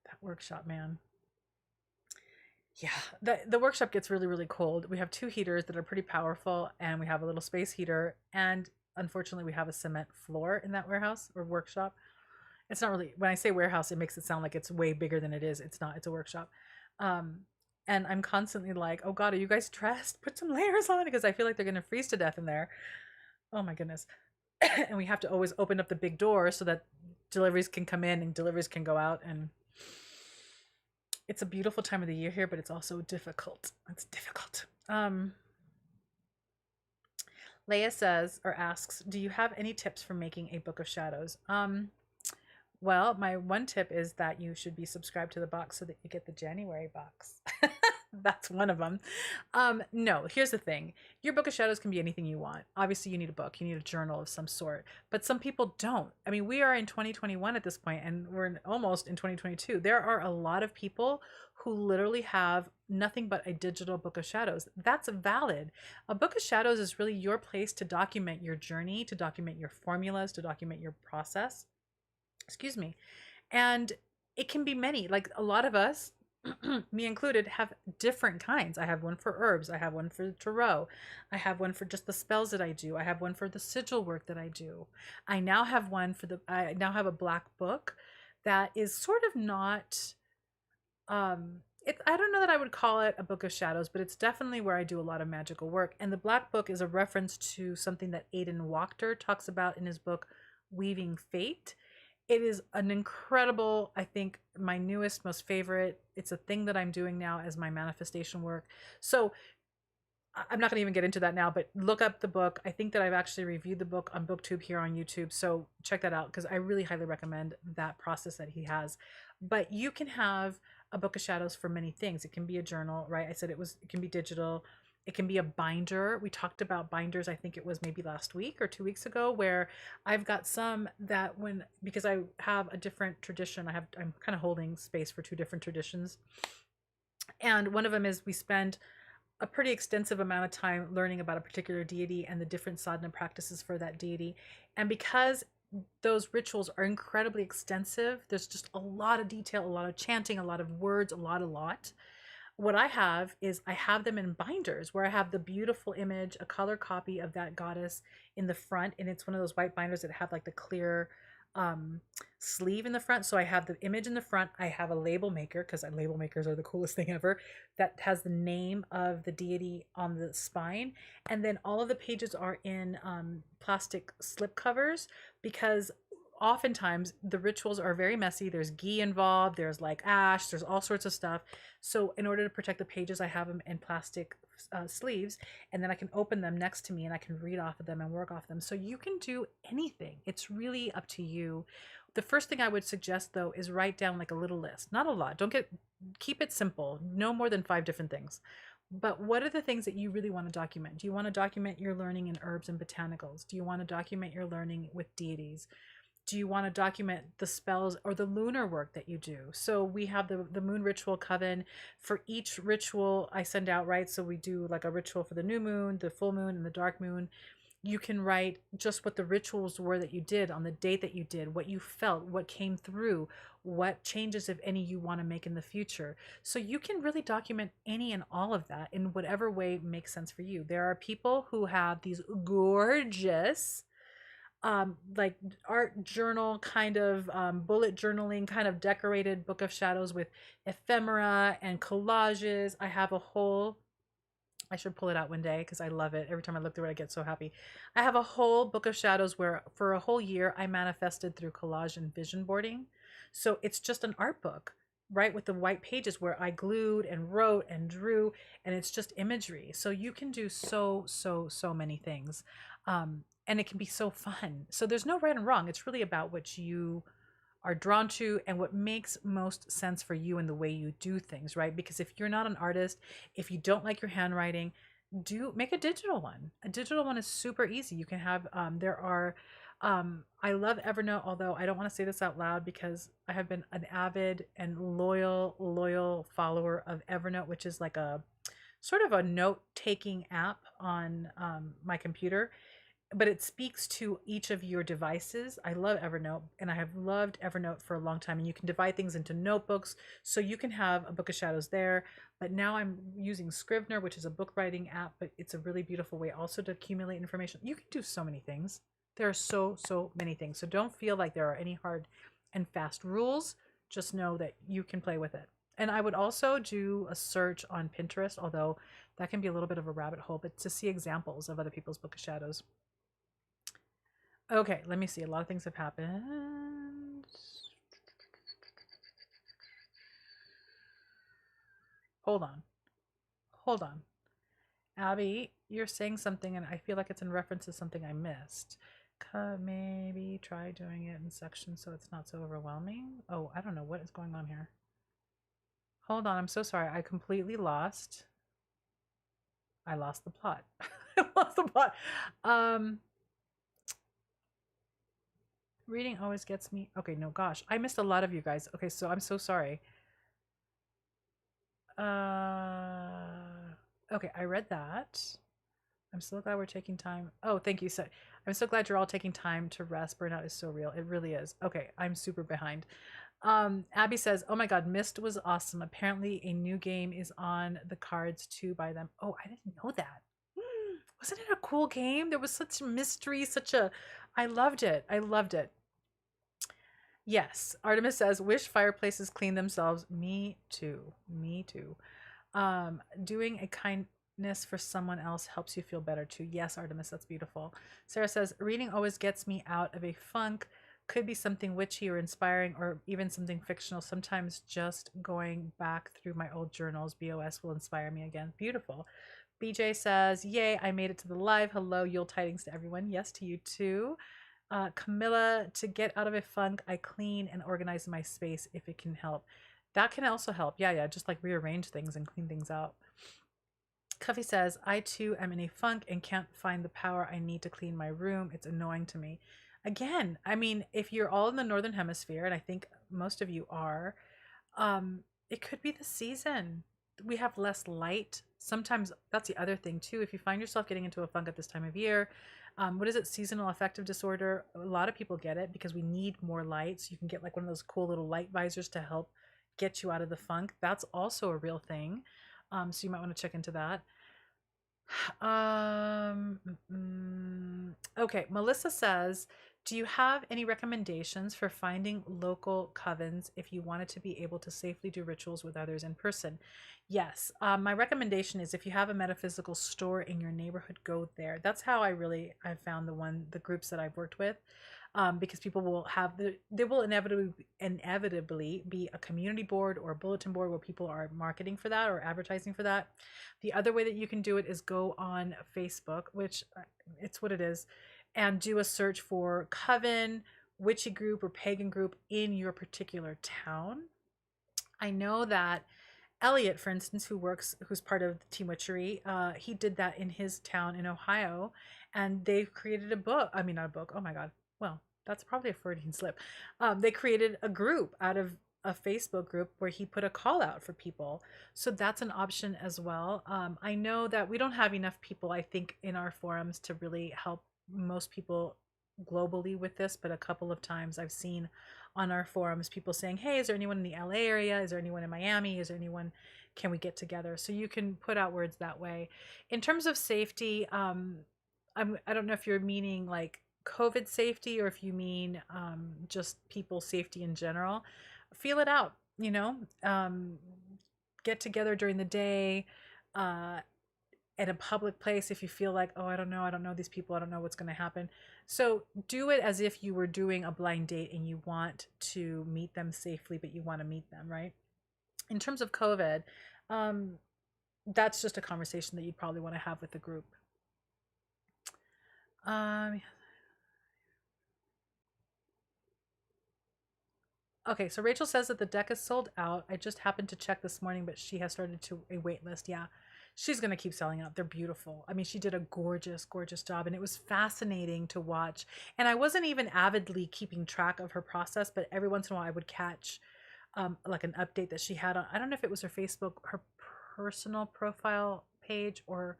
That workshop, man. Yeah, the workshop gets really, really cold. We have 2 heaters that are pretty powerful, and we have a little space heater. And unfortunately, we have a cement floor in that warehouse or workshop. It's not really, when I say warehouse, it makes it sound like it's way bigger than it is. It's not, it's a workshop. And I'm constantly like, oh God, are you guys dressed? Put some layers on, because I feel like they're going to freeze to death in there. Oh my goodness. And we have to always open up the big door so that deliveries can come in and deliveries can go out. And it's a beautiful time of the year here, but it's also difficult. It's difficult. Leia says, or asks, do you have any tips for making a Book of Shadows? Well, my one tip is that you should be subscribed to the box so that you get the January box. That's one of them. No, here's the thing. Your Book of Shadows can be anything you want. Obviously, you need a book. You need a journal of some sort. But some people don't. I mean, we are in 2021 at this point, and we're almost in 2022. There are a lot of people who literally have nothing but a digital Book of Shadows. That's valid. A Book of Shadows is really your place to document your journey, to document your formulas, to document your process. Excuse me. And it can be many. Like a lot of us, me included, have different kinds. I have one for herbs. I have one for tarot. I have one for just the spells that I do. I have one for the sigil work that I do. I now have a black book that is sort of not, I don't know that I would call it a Book of Shadows, but it's definitely where I do a lot of magical work. And the black book is a reference to something that Aiden Wachter talks about in his book, Weaving Fate. It is an incredible, I think, my newest, most favorite. It's a thing that I'm doing now as my manifestation work. So I'm not going to even get into that now, but look up the book. I think that I've actually reviewed the book on BookTube here on YouTube. So check that out, because I really highly recommend that process that he has. But you can have a Book of Shadows for many things. It can be a journal, right? I said it can be digital. It can be a binder. We talked about binders, I think it was maybe last week or 2 weeks ago, where I've got some that because I have a different tradition, I'm kind of holding space for 2 different traditions. And one of them is we spend a pretty extensive amount of time learning about a particular deity and the different sadhana practices for that deity. And because those rituals are incredibly extensive, there's just a lot of detail, a lot of chanting, a lot of words, a lot. What I have is I have them in binders where I have the beautiful image, a color copy of that goddess in the front. And it's one of those white binders that have like the clear sleeve in the front. So I have the image in the front. I have a label maker, because label makers are the coolest thing ever, that has the name of the deity on the spine. And then all of the pages are in plastic slip covers, because oftentimes the rituals are very messy. There's ghee involved, there's like ash, there's all sorts of stuff. So in order to protect the pages, I have them in plastic sleeves, and then I can open them next to me and I can read off of them and work off them. So you can do anything. It's really up to you. The first thing I would suggest though is write down like a little list, not a lot. Keep it simple, no more than 5 different things. But what are the things that you really want to document? Do you want to document your learning in herbs and botanicals? Do you want to document your learning with deities? Do you want to document the spells or the lunar work that you do? So we have the moon ritual coven. For each ritual I send out, right? So we do like a ritual for the new moon, the full moon, and the dark moon. You can write just what the rituals were that you did on the date that you did, what you felt, what came through, what changes, if any, you want to make in the future. So you can really document any and all of that in whatever way makes sense for you. There are people who have these gorgeous like art journal kind of bullet journaling kind of decorated book of shadows with ephemera and collages. I should pull it out one day because I love it. Every time I look through it, I get so happy. I have a whole book of shadows where for a whole year I manifested through collage and vision boarding. So it's just an art book, right? With the white pages where I glued and wrote and drew, and it's just imagery. So you can do so many things. And it can be so fun. So there's no right and wrong. It's really about what you are drawn to and what makes most sense for you and the way you do things, right? Because if you're not an artist, if you don't like your handwriting, make a digital one. A digital one is super easy. You can have I love Evernote, although I don't want to say this out loud because I have been an avid and loyal follower of Evernote, which is like a sort of a note-taking app on my computer, but it speaks to each of your devices. I love Evernote, and I have loved Evernote for a long time, and you can divide things into notebooks, so you can have a book of shadows there. But now I'm using Scrivener, which is a book writing app, but it's a really beautiful way also to accumulate information. You can do so many things. There are so many things. So don't feel like there are any hard and fast rules. Just know that you can play with it. And I would also do a search on Pinterest, although that can be a little bit of a rabbit hole, but to see examples of other people's book of shadows. Okay, let me see. A lot of things have happened. Hold on. Abby, you're saying something and I feel like it's in reference to something I missed. Maybe try doing it in sections so it's not so overwhelming. Oh, I don't know what is going on here. Hold on, I'm so sorry. I completely lost. I lost the plot. I lost the plot. Reading always gets me. Okay, no, gosh. I missed a lot of you guys. Okay, so I'm so sorry. Okay, I read that. I'm so glad we're taking time. Oh, thank you. So I'm so glad you're all taking time to rest. Burnout is so real. It really is. Okay, I'm super behind. Abby says, "Oh my God, Mist was awesome. Apparently, a new game is on the cards too by them." Oh, I didn't know that. Wasn't it a cool game? There was such a mystery, I loved it. I loved it. Yes, Artemis says, "Wish fireplaces clean themselves." Me too. Me too. Doing a kindness for someone else helps you feel better too. Yes, Artemis, that's beautiful. Sarah says, "Reading always gets me out of a funk. Could be something witchy or inspiring or even something fictional. Sometimes just going back through my old journals, BOS, will inspire me again." Beautiful. BJ says, "Yay, I made it to the live. Hello, Yule tidings to everyone." Yes, to you too. Camilla, "To get out of a funk, I clean and organize my space if it can help." That can also help. Yeah, just like rearrange things and clean things out. Cuffy says, "I too am in a funk and can't find the power I need to clean my room. It's annoying to me." Again, I mean, if you're all in the Northern Hemisphere, and I think most of you are, it could be the season. We have less light. Sometimes that's the other thing too. If you find yourself getting into a funk at this time of year, what is it? Seasonal affective disorder. A lot of people get it because we need more light. So you can get like one of those cool little light visors to help get you out of the funk. That's also a real thing. So you might want to check into that. Okay, Melissa says, "Do you have any recommendations for finding local covens if you wanted to be able to safely do rituals with others in person?" Yes, my recommendation is if you have a metaphysical store in your neighborhood, go there. That's how I've found the groups that I've worked with. because people will have there will inevitably be a community board or a bulletin board where people are marketing for that or advertising for that. The other way that you can do it is go on Facebook, which it's what it is, and do a search for coven, witchy group, or pagan group in your particular town. I know that Elliot, for instance, who's part of Team Witchery, he did that in his town in Ohio, and they've created a book. I mean, not a book. Oh my God. Well, that's probably a Freudian slip. They created a group out of a Facebook group where he put a call out for people. So that's an option as well. I know that we don't have enough people, I think, in our forums to really help most people globally with this, but a couple of times I've seen on our forums people saying, hey, is there anyone in the LA area, is there anyone in Miami, is there anyone, can we get together? So you can put out words that way. In terms of safety, I don't know if you're meaning like COVID safety or if you mean just people safety in general. Feel it out, you know. Get together during the day, at a public place if you feel like, oh, I don't know these people, I don't know what's going to happen. So do it as if you were doing a blind date and you want to meet them safely, but you want to meet them, right? In terms of COVID, that's just a conversation that you'd probably want to have with the group. Okay, so Rachel says that the deck is sold out. I just happened to check this morning, but she has started to a wait list. Yeah, she's going to keep selling out. They're beautiful. I mean, she did a gorgeous, gorgeous job, and it was fascinating to watch. And I wasn't even avidly keeping track of her process, but every once in a while I would catch like an update that she had on, I don't know if it was her Facebook, her personal profile page, or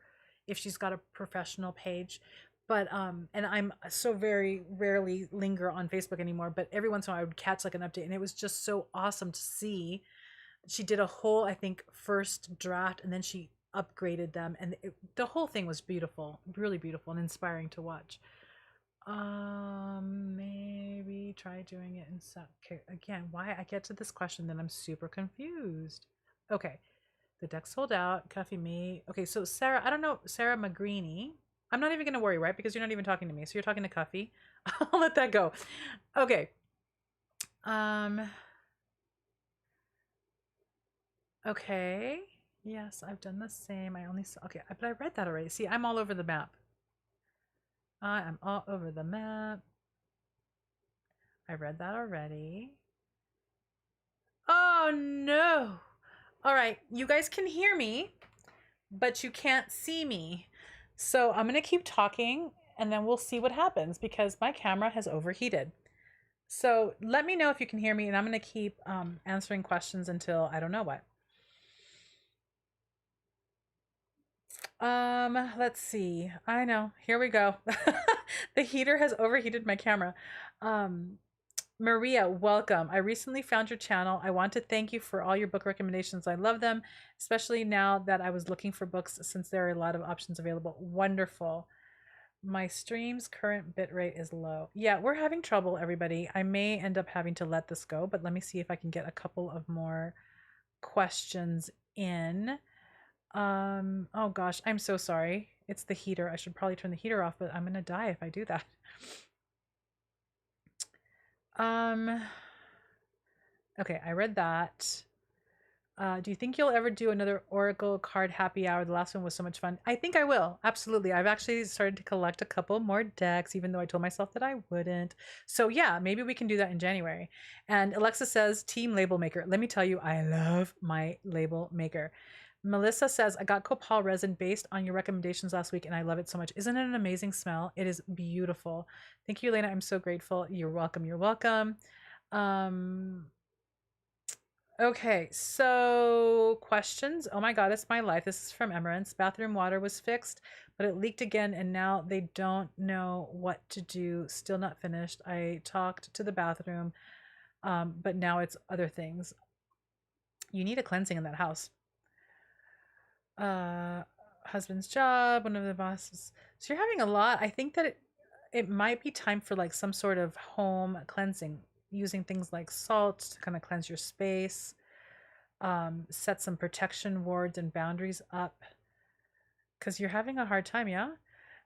if she's got a professional page. But and I'm so very rarely linger on Facebook anymore, but every once in a while I would catch like an update, and it was just so awesome to see. She did a whole, I think, first draft, and then she upgraded them, and the whole thing was beautiful, really beautiful and inspiring to watch. Maybe try doing it in okay, again, why I get to this question, then I'm super confused. Okay, the deck sold out. Coffee me. Okay, so Sarah, I don't know, Sarah Magrini. I'm not even going to worry, right? Because you're not even talking to me. So you're talking to Cuffy. I'll let that go. Okay. Okay. Yes, I've done the same. I only saw, okay, but I read that already. See, I'm all over the map. I am all over the map. I read that already. Oh, no. All right. You guys can hear me, but you can't see me. So I'm going to keep talking and then we'll see what happens because my camera has overheated. So let me know if you can hear me, and I'm going to keep answering questions until I don't know what. Let's see. I know. Here we go. The heater has overheated my camera. Maria, welcome. I recently found your channel. I want to thank you for all your book recommendations. I love them, especially now that I was looking for books since there are a lot of options available. Wonderful. My stream's current bitrate is low. Yeah, we're having trouble, everybody. I may end up having to let this go, but let me see if I can get a couple of more questions in. Oh gosh, I'm so sorry. It's the heater. I should probably turn the heater off, but I'm gonna die if I do that. Okay, I read that. Do you think you'll ever do another Oracle card happy hour? The last one was so much fun. I think I will. Absolutely. I've actually started to collect a couple more decks, even though I told myself that I wouldn't. So yeah, maybe we can do that in January. And Alexa says, Team Label Maker. Let me tell you, I love my label maker. Melissa says, I got copal resin based on your recommendations last week, and I love it so much. Isn't it an amazing smell? It is beautiful. Thank you, Elena. I'm so grateful. You're welcome. You're welcome. Okay, so questions. Oh my God, it's my life. This is from Emerance. Bathroom water was fixed, but it leaked again, and now they don't know what to do. Still not finished. I talked to the bathroom, but now it's other things. You need a cleansing in that house. Husband's job, one of the bosses. So you're having a lot. I think that it might be time for like some sort of home cleansing, using things like salt to kind of cleanse your space, set some protection wards and boundaries up because you're having a hard time. Yeah.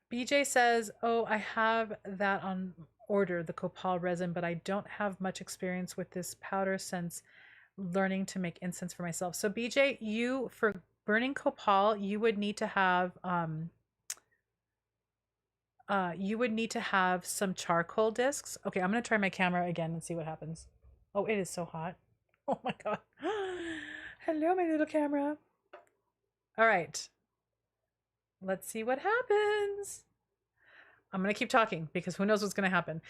BJ says, oh, I have that on order the copal resin, but I don't have much experience with this powder since learning to make incense for myself. So BJ, you, for burning copal, you would need to have some charcoal discs. Okay, I'm gonna try my camera again and see what happens. Oh, it is so hot. Oh my god. Hello, my little camera. All right, let's see what happens. I'm gonna keep talking because who knows what's gonna happen.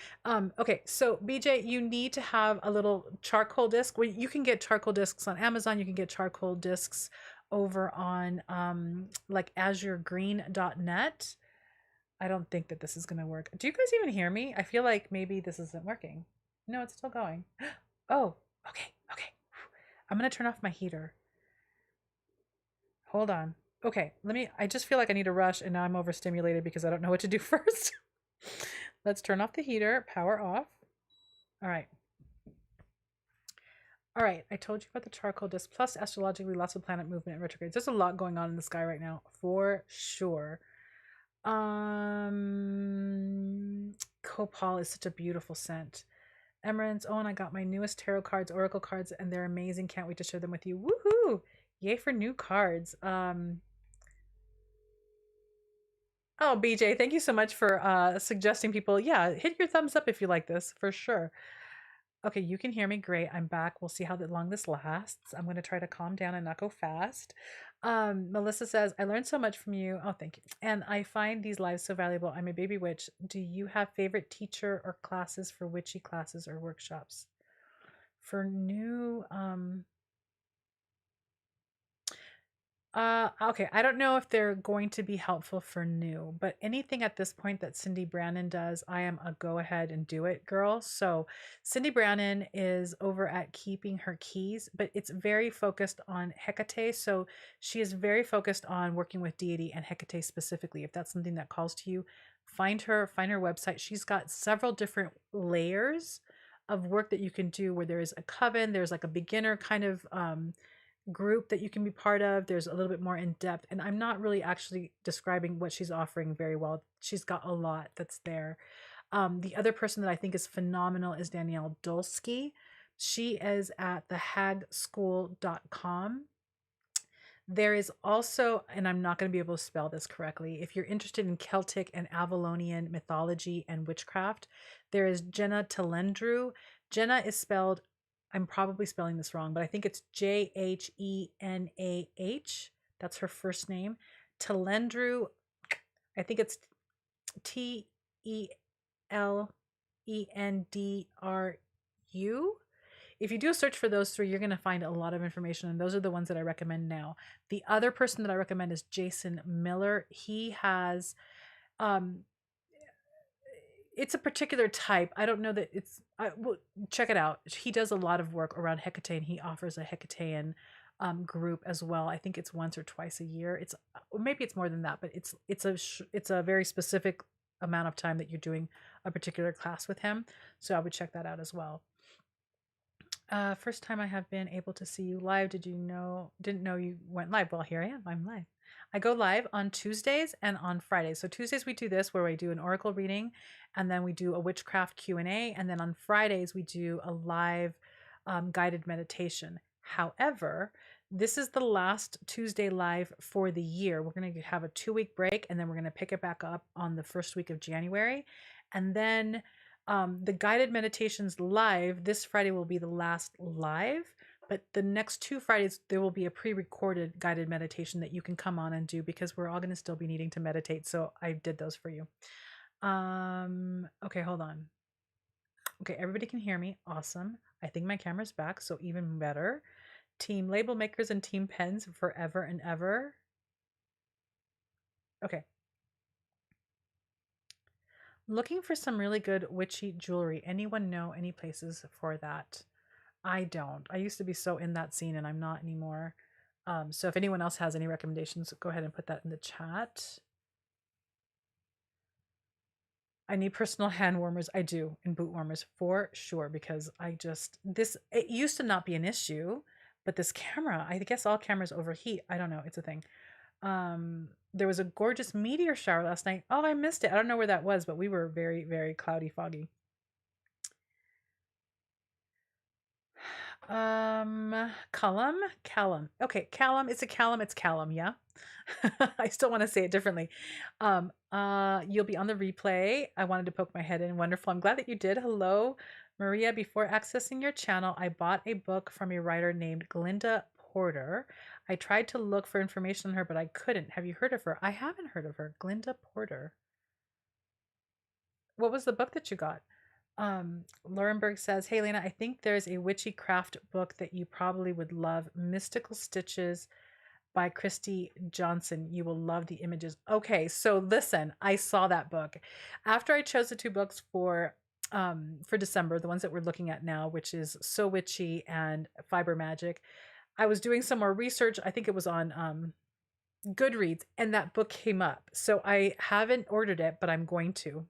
Okay, so BJ, you need to have a little charcoal disc. Well, you can get charcoal discs on Amazon. You can get charcoal discs over on like azuregreen.net. I don't think that this is gonna work. Do you guys even hear me? I feel like maybe this isn't working. No, it's still going. Oh, okay, okay. I'm gonna turn off my heater. Hold on. Okay, I just feel like I need to rush and now I'm overstimulated because I don't know what to do first. Let's turn off the heater, power off. All right. All right, I told you about the charcoal disc, plus astrologically lots of planet movement and retrogrades. There's a lot going on in the sky right now, for sure. Copal is such a beautiful scent. Emeralds. Oh, and I got my newest tarot cards, Oracle cards, and they're amazing. Can't wait to share them with you. Woohoo! Yay for new cards. Oh, BJ, thank you so much for suggesting people. Yeah, hit your thumbs up if you like this, for sure. Okay, you can hear me. Great. I'm back. We'll see how long this lasts. I'm going to try to calm down and not go fast. Melissa says, I learned so much from you. Oh, thank you. And I find these lives so valuable. I'm a baby witch. Do you have favorite teacher or classes for witchy classes or workshops? For new, okay, I don't know if they're going to be helpful for new, but anything at this point that Cindy Brannon does, I am a go ahead and do it girl. So Cindy Brannon is over at Keeping Her Keys, but it's very focused on Hecate. So she is very focused on working with deity and Hecate specifically. If that's something that calls to you, find her website. She's got several different layers of work that you can do where there is a coven, there's like a beginner kind of group that you can be part of. There's a little bit more in depth, and I'm not really actually describing what she's offering very well. She's got a lot that's there. The other person that I think is phenomenal is Danielle Dulski. She is at thehagschool.com. There is also, and I'm not going to be able to spell this correctly, if you're interested in Celtic and Avalonian mythology and witchcraft, there is Jenna Telendrew. Jenna is spelled, I'm probably spelling this wrong, but I think it's Jenah. That's her first name. Telendrew, I think it's Telendru. If you do a search for those three, you're going to find a lot of information, and those are the ones that I recommend now. The other person that I recommend is Jason Miller. He has, it's a particular type. I don't know that it's, well, check it out. He does a lot of work around Hecate, and he offers a Hecatean group as well. I think it's once or twice a year. It's, maybe it's more than that, but it's a very specific amount of time that you're doing a particular class with him. So I would check that out as well. First time I have been able to see you live. Didn't know you went live. Well, here I am. I'm live. I go live on Tuesdays and on Fridays. So Tuesdays we do this where we do an oracle reading, and then we do a witchcraft Q&A, and then on Fridays we do a live guided meditation. However, this is the last Tuesday live for the year. We're going to have a 2-week break, and then we're going to pick it back up on the first week of January, and then the guided meditations live this Friday will be the last live, but the next 2 Fridays there will be a pre-recorded guided meditation that you can come on and do, because we're all going to still be needing to meditate. So I did those for you. Okay, hold on. Okay, everybody can hear me. Awesome. I think my camera's back, so even better. Team label makers and team pens forever and ever. Okay. Looking for some really good witchy jewelry. Anyone know any places for that? I don't. I used to be so in that scene, and I'm not anymore. So if anyone else has any recommendations, go ahead and put that in the chat. I need personal hand warmers. I do, and boot warmers for sure, because it used to not be an issue, but this camera, I guess all cameras overheat. I don't know. It's a thing. There was a gorgeous meteor shower last night. Oh, I missed it. I don't know where that was, but we were very, very cloudy, foggy. Callum. Okay, Callum. It's a Callum. It's Callum. Yeah. I still want to say it differently. You'll be on the replay. I wanted to poke my head in. Wonderful. I'm glad that you did. Hello, Maria. Before accessing your channel, I bought a book from a writer named Glinda Porter. I tried to look for information on her, but I couldn't. Have you heard of her? I haven't heard of her. Glinda Porter. What was the book that you got? Laurenberg says, "Hey Lena, I think there's a witchy craft book that you probably would love. Mystical Stitches by Christy Johnson. You will love the images." Okay, so listen, I saw that book. After I chose the two books for December, the ones that we're looking at now, which is So Witchy and Fiber Magic, I was doing some more research. I think it was on Goodreads, and that book came up. So I haven't ordered it, but I'm going to,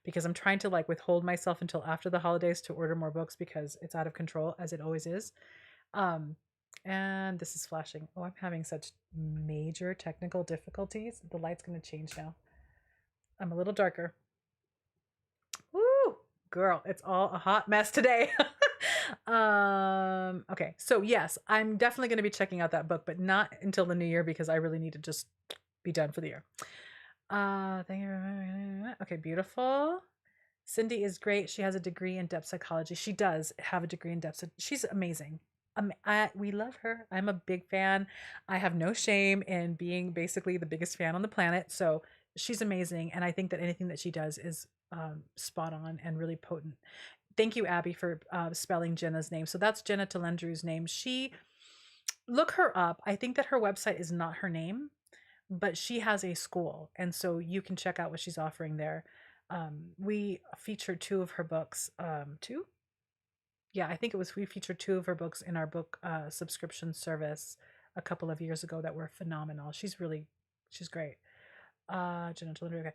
because I'm trying to like withhold myself until after the holidays to order more books because it's out of control as it always is. Um, and this is flashing. Oh, I'm having such major technical difficulties. The light's going to change now. I'm a little darker. Woo, girl, it's all a hot mess today. Okay, so yes, I'm definitely going to be checking out that book, but not until the new year because I really need to just be done for the year. Thank you. Okay, beautiful. Cindy is great. She has a degree in depth psychology. She does have a degree in depth. She's amazing. We love her. I'm a big fan. I have no shame in being basically the biggest fan on the planet. So she's amazing. And I think that anything that she does is spot on and really potent. Thank you, Abby, for spelling Jenna's name. So that's Jenna Talendru's name. Look her up. I think that her website is not her name, but she has a school. And so you can check out what she's offering there. We featured two of her books. Two? Yeah, I think it was we featured two of her books in our book subscription service a couple of years ago that were phenomenal. She's great. Jenna Talendru, okay.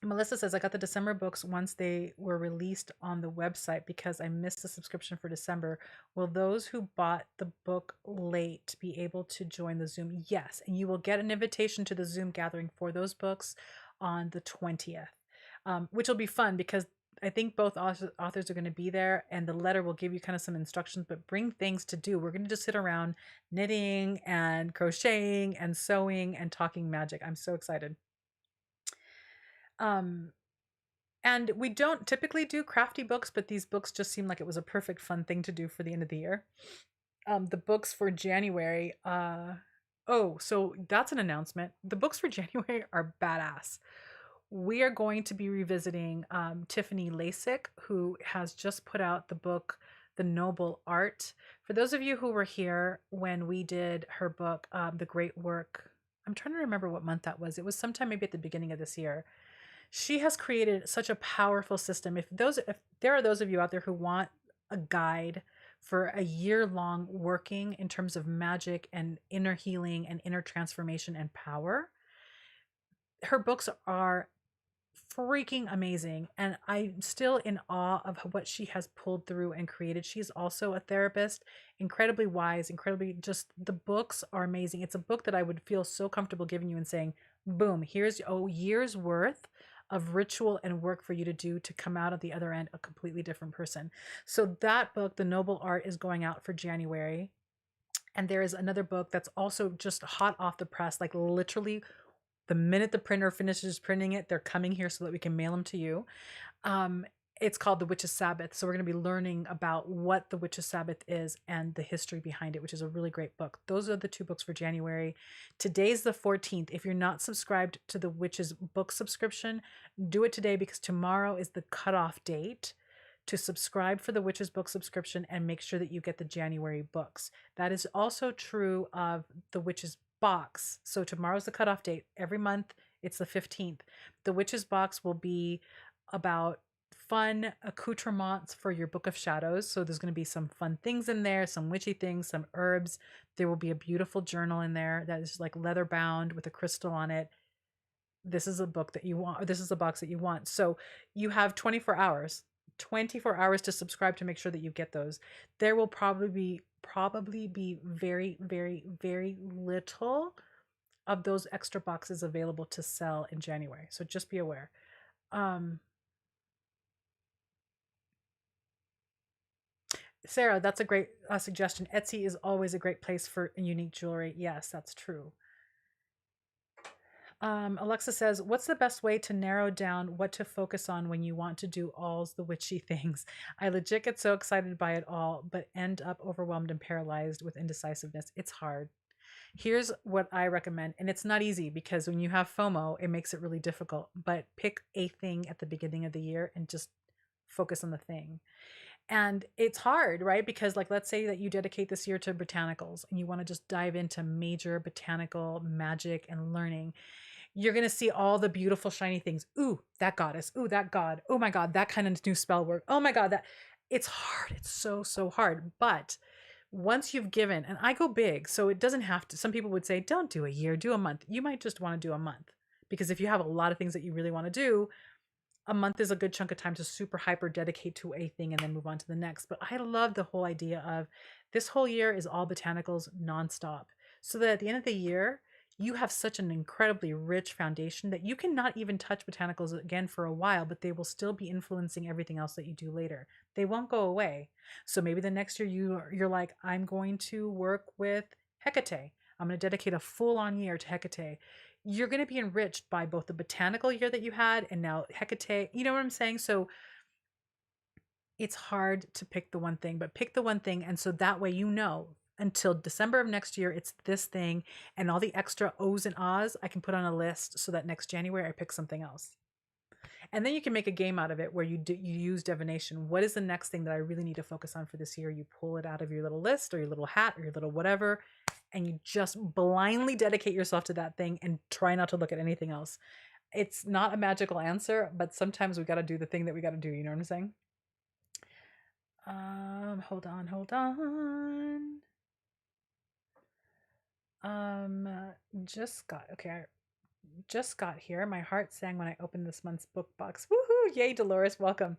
Melissa says, I got the December books once they were released on the website because I missed the subscription for December. Will those who bought the book late be able to join the Zoom? Yes, and you will get an invitation to the Zoom gathering for those books on the 20th, which will be fun because I think both authors are going to be there, and the letter will give you kind of some instructions, but bring things to do. We're going to just sit around knitting and crocheting and sewing and talking magic. I'm so excited. And we don't typically do crafty books, but these books just seem like it was a perfect fun thing to do for the end of the year. The books for January, so that's an announcement. The books for January are badass. We are going to be revisiting Tiffany Lasik, who has just put out the book, The Noble Art. For those of you who were here when we did her book, The Great Work, I'm trying to remember what month that was. It was sometime maybe at the beginning of this year. She has created such a powerful system. If there are those of you out there who want a guide for a year-long working in terms of magic and inner healing and inner transformation and power, her books are freaking amazing, and I'm still in awe of what she has pulled through and created. She's also a therapist, incredibly wise, incredibly, just the books are amazing. It's a book that I would feel so comfortable giving you and saying, boom, here's a year's worth of ritual and work for you to do to come out at the other end a completely different person. So that book, The Noble Art, is going out for January. And there is another book that's also just hot off the press, like literally the minute the printer finishes printing it, they're coming here so that we can mail them to you. It's called The Witch's Sabbath. So we're going to be learning about what The Witch's Sabbath is and the history behind it, which is a really great book. Those are the two books for January. Today's the 14th. If you're not subscribed to the Witch's book subscription, do it today because tomorrow is the cutoff date to subscribe for the Witch's book subscription and make sure that you get the January books. That is also true of the Witch's box. So tomorrow's the cutoff date. Every month, it's the 15th. The Witch's box will be about fun accoutrements for your Book of Shadows. So there's going to be some fun things in there, some witchy things, some herbs. There will be a beautiful journal in there that is like leather bound with a crystal on it. This is a book that you want, or this is a box that you want. So you have 24 hours to subscribe to make sure that you get those. There will probably be very, very, very little of those extra boxes available to sell in January. So just be aware. Sarah, that's a great suggestion. Etsy is always a great place for unique jewelry. Yes, that's true. Alexa says, what's the best way to narrow down what to focus on when you want to do all the witchy things? I legit get so excited by it all, but end up overwhelmed and paralyzed with indecisiveness. It's hard. Here's what I recommend, and it's not easy because when you have FOMO, it makes it really difficult, but pick a thing at the beginning of the year and just focus on the thing. And it's hard, right? Because, like, let's say that you dedicate this year to botanicals and you want to just dive into major botanical magic and learning. You're going to see all the beautiful, shiny things. Ooh, that goddess. Ooh, that god. Oh my God, that kind of new spell work. Oh my God, that it's hard. It's so, so hard. But once you've given, and I go big, so it doesn't have to, some people would say, don't do a year, do a month. You might just want to do a month because if you have a lot of things that you really want to do, a month is a good chunk of time to super hyper dedicate to a thing and then move on to the next. But I love the whole idea of this whole year is all botanicals nonstop. So that at the end of the year, you have such an incredibly rich foundation that you can not even touch botanicals again for a while, but they will still be influencing everything else that you do later. They won't go away. So maybe the next year you're like, I'm going to work with Hecate. I'm going to dedicate a full on year to Hecate. You're going to be enriched by both the botanical year that you had and now Hecate. You know what I'm saying? So it's hard to pick the one thing, but pick the one thing. And so that way, you know, until December of next year, it's this thing, and all the extra O's and Ahs I can put on a list so that next January I pick something else. And then you can make a game out of it where you use divination. What is the next thing that I really need to focus on for this year? You pull it out of your little list or your little hat or your little whatever, and you just blindly dedicate yourself to that thing and try not to look at anything else. It's not a magical answer, but sometimes we got to do the thing that we got to do. You know what I'm saying? Hold on. Just got, okay, I just got here. My heart sang when I opened this month's book box. Woohoo! Yay, Dolores, welcome.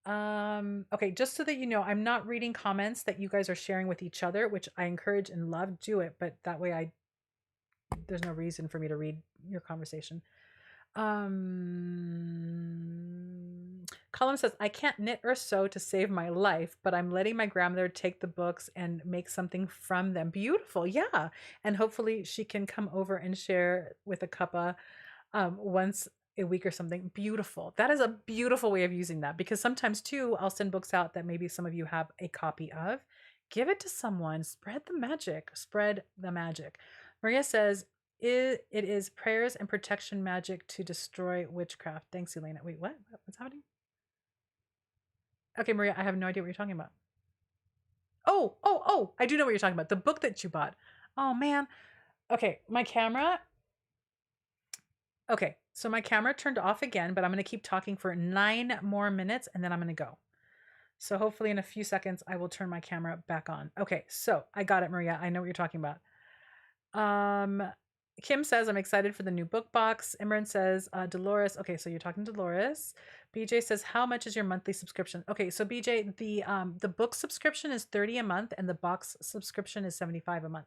Okay, just so that you know, I'm not reading comments that you guys are sharing with each other, which I encourage and love. Do it, but that way there's no reason for me to read your conversation. Column says, I can't knit or sew to save my life, but I'm letting my grandmother take the books and make something from them. Beautiful. Yeah. And hopefully she can come over and share with a cuppa once a week or something. Beautiful. That is a beautiful way of using that, because sometimes too, I'll send books out that maybe some of you have a copy of. Give it to someone. Spread the magic. Spread the magic. Maria says, it is prayers and protection magic to destroy witchcraft. Thanks, Elena. Wait, what? What's happening? Okay, Maria, I have no idea what you're talking about. Oh, I do know what you're talking about. The book that you bought. Oh, man. Okay, my camera. Okay, so my camera turned off again, but I'm going to keep talking for 9 more minutes and then I'm going to go. So hopefully in a few seconds, I will turn my camera back on. Okay, so I got it, Maria. I know what you're talking about. Kim says, I'm excited for the new book box. Imran says, Dolores. Okay, so you're talking to Dolores. BJ says, how much is your monthly subscription? Okay, so BJ, the book subscription is $30 a month and the box subscription is $75 a month.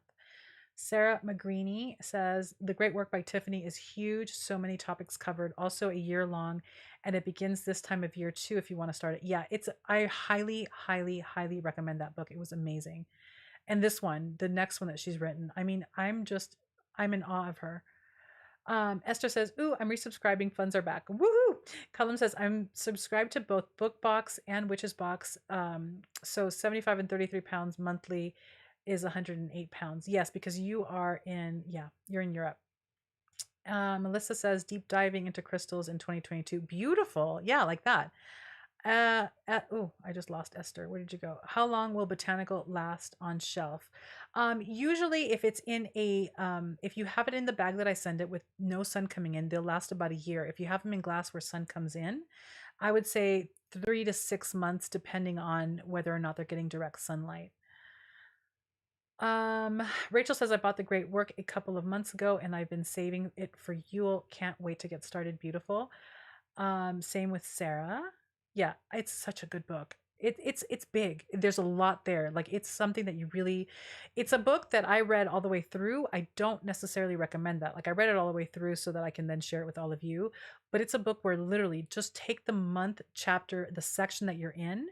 Sarah McGreeny says, the great work by Tiffany is huge. So many topics covered, also a year long, and it begins this time of year too if you want to start it. Yeah, I highly, highly, highly recommend that book. It was amazing. And this one, the next one that she's written, I mean, I'm in awe of her. Esther says, ooh, I'm resubscribing. Funds are back. Woohoo! Cullum says, I'm subscribed to both Book Box and Witches Box. So 75 and 33 pounds monthly is 108 pounds. Yes, because you're in Europe. Melissa says, deep diving into crystals in 2022. Beautiful. Yeah, like that. I just lost Esther. Where did you go? How long will botanical last on shelf? Usually if it's in if you have it in the bag that I send it with no sun coming in, they'll last about a year. If you have them in glass where sun comes in, I would say 3 to 6 months, depending on whether or not they're getting direct sunlight. Rachel says, I bought the great work a couple of months ago and I've been saving it for Yule. Can't wait to get started. Beautiful. Same with Sarah. Yeah, it's such a good book. It's big. There's a lot there. Like, it's something that it's a book that I read all the way through. I don't necessarily recommend that. Like, I read it all the way through so that I can then share it with all of you. But it's a book where literally just take the month chapter, the section that you're in,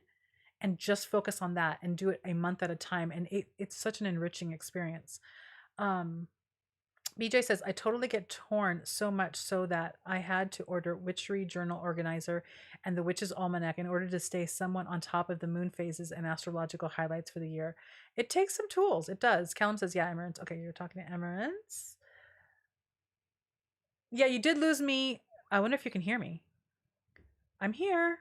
and just focus on that and do it a month at a time. And it's such an enriching experience. Um, BJ says, I totally get torn so much so that I had to order Witchery Journal Organizer and the Witch's Almanac in order to stay somewhat on top of the moon phases and astrological highlights for the year. It takes some tools. It does. Callum says, yeah, Emerence. Okay, you're talking to Emerence. Yeah, you did lose me. I wonder if you can hear me. I'm here.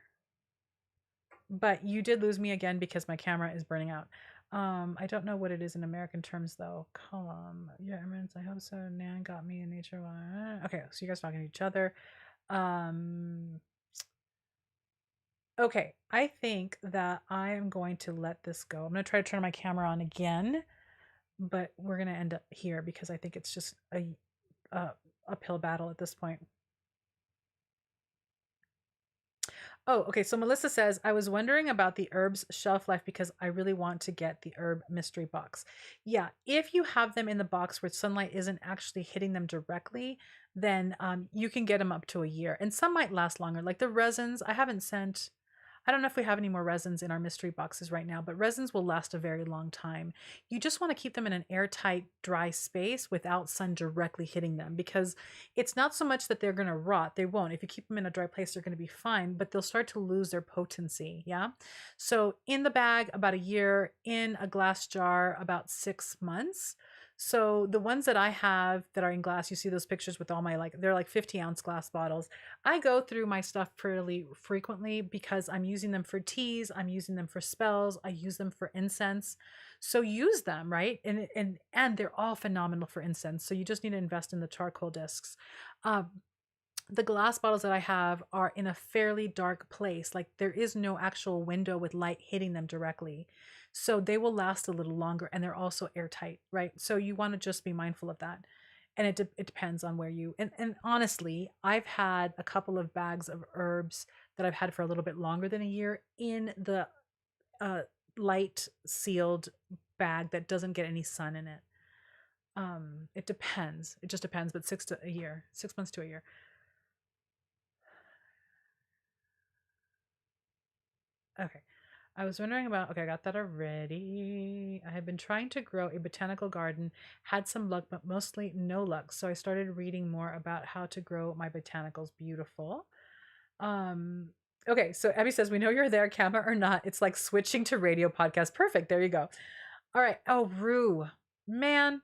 But you did lose me again because my camera is burning out. I don't know what it is in American terms though. Yeah, Emerence, I hope so. Nan got me in nature. Okay, so you guys talking to each other. Okay, I think that I am going to let this go. I'm going to try to turn my camera on again, but we're going to end up here because I think it's just a uphill battle at this point. Oh, okay. So Melissa says, I was wondering about the herbs shelf life because I really want to get the herb mystery box. Yeah, if you have them in the box where sunlight isn't actually hitting them directly, then you can get them up to a year. And some might last longer. Like the resins, I don't know if we have any more resins in our mystery boxes right now, but resins will last a very long time. You just want to keep them in an airtight, dry space without sun directly hitting them because it's not so much that they're going to rot. They won't. If you keep them in a dry place, they're going to be fine, but they'll start to lose their potency. Yeah. So in the bag, about a year, in a glass jar, about 6 months. So the ones that I have that are in glass, you see those pictures with all my they're like 50-ounce glass bottles. I go through my stuff fairly frequently because I'm using them for teas, I'm using them for spells, I use them for incense. So use them, right? And they're all phenomenal for incense. So you just need to invest in the charcoal discs. The glass bottles that I have are in a fairly dark place. Like there is no actual window with light hitting them directly. So they will last a little longer and they're also airtight, right? So you want to just be mindful of that. And it depends on where you, and honestly, I've had a couple of bags of herbs that I've had for a little bit longer than a year in the light sealed bag that doesn't get any sun in it. It depends. It just depends, but 6 months to a year. Okay. I was wondering about, okay, I got that already. I had been trying to grow a botanical garden, had some luck, but mostly no luck. So I started reading more about how to grow my botanicals. Beautiful. Okay, so Abby says, we know you're there, camera or not. It's like switching to radio podcast. Perfect. There you go. All right. Oh, rue. Man,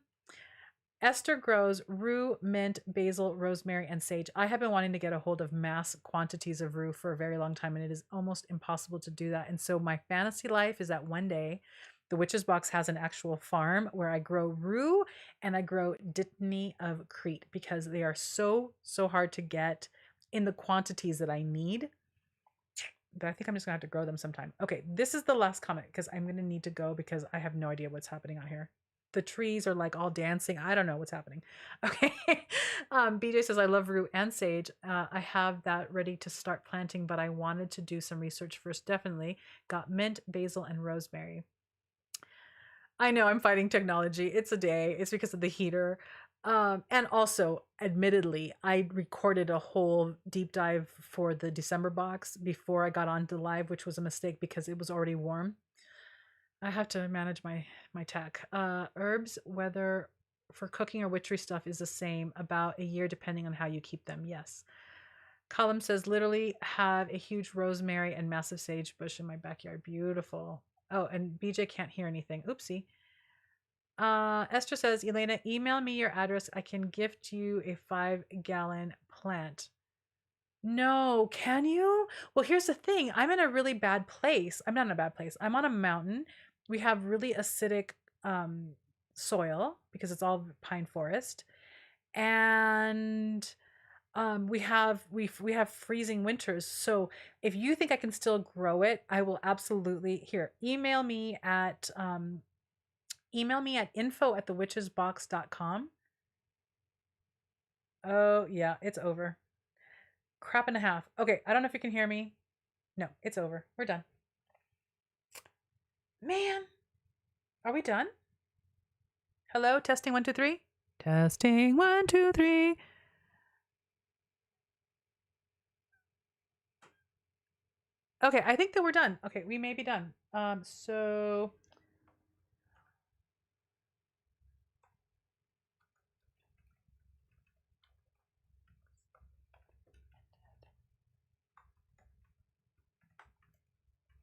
Esther grows rue, mint, basil, rosemary, and sage. I have been wanting to get a hold of mass quantities of rue for a very long time, and it is almost impossible to do that. And so my fantasy life is that one day the Witch's Box has an actual farm where I grow rue and I grow Dittany of Crete because they are so hard to get in the quantities that I need. But I think I'm just gonna have to grow them sometime. Okay, this is the last comment because I'm gonna need to go because I have no idea what's happening out here. The trees are like all dancing. I don't know what's happening. Okay. BJ says, I love rue and sage. I have that ready to start planting, but I wanted to do some research first. Definitely got mint, basil, and rosemary. I know I'm fighting technology. It's a day. It's because of the heater. And also, admittedly, I recorded a whole deep dive for the December box before I got on to live, which was a mistake because it was already warm. I have to manage my tech. Herbs, whether for cooking or witchery stuff, is the same, about a year depending on how you keep them. Yes. Column says, literally have a huge rosemary and massive sage bush in my backyard. Beautiful. Oh, and BJ can't hear anything. Oopsie. Esther says, Elena, email me your address. I can gift you a 5-gallon plant. No, can you? Well, here's the thing. I'm in a really bad place. I'm not in a bad place. I'm on a mountain. We have really acidic soil because it's all pine forest. And we have freezing winters. So if you think I can still grow it, I will absolutely. Here, email me at info@thewitchesbox.com. Oh, yeah, it's over. Crap and a half. Okay, I don't know if you can hear me. No, it's over. We're done. Man, are we done? Hello, testing 1 2 3. Testing 1 2 3. Okay, I think that we're done. Okay, we may be done. So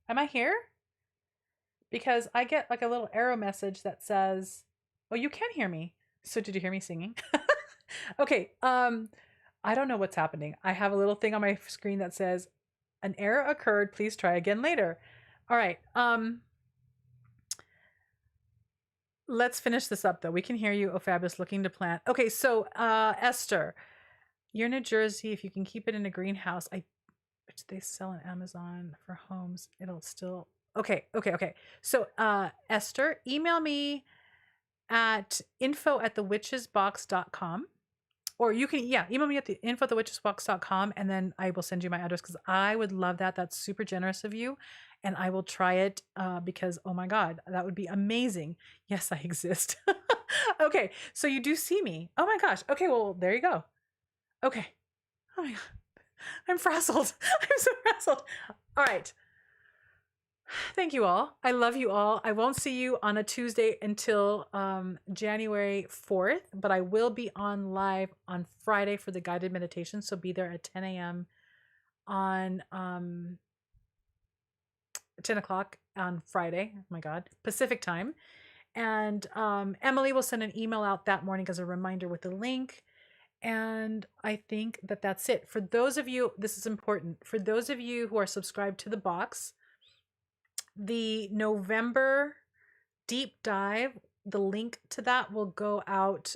am I here? Because I get like a little arrow message that says, "Oh, you can hear me." So did you hear me singing? Okay, I don't know what's happening. I have a little thing on my screen that says, "An error occurred. Please try again later." All right. Let's finish this up though. We can hear you. Oh, fabulous. Looking to plant. Okay, so Esther, you're in New Jersey. If you can keep it in a greenhouse, which they sell on Amazon for homes, it'll still okay. So Esther, email me at info@thewitchesbox.com. Or you can, yeah, email me at the info@thewitchesbox.com and then I will send you my address because I would love that. That's super generous of you. And I will try it because, oh my God, that would be amazing. Yes, I exist. Okay, so you do see me. Oh my gosh. Okay, well, there you go. Okay. Oh my God. I'm frazzled. I'm so frazzled. All right. Thank you all. I love you all. I won't see you on a Tuesday until January 4th, but I will be on live on Friday for the guided meditation. So be there at 10 a.m. on 10 o'clock on Friday. Oh my God, Pacific time. And Emily will send an email out that morning as a reminder with the link. And I think that that's it. For those of you, this is important. For those of you who are subscribed to the box, the November deep dive, the link to that will go out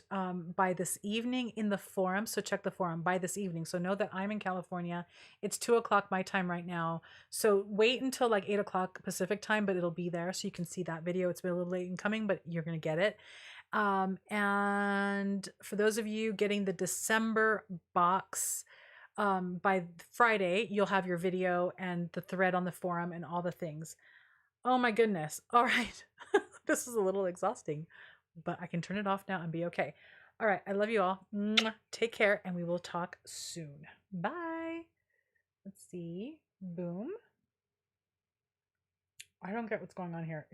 by this evening in the forum. So check the forum by this evening. So know that I'm in California. It's 2:00 my time right now. So wait until like 8:00 Pacific time, but it'll be there so you can see that video. It's been a little late in coming, but you're going to get it. And for those of you getting the December box, by Friday, you'll have your video and the thread on the forum and all the things. Oh my goodness. All right. This is a little exhausting, but I can turn it off now and be okay. All right. I love you all. Mwah. Take care and we will talk soon. Bye. Let's see. Boom. I don't get what's going on here.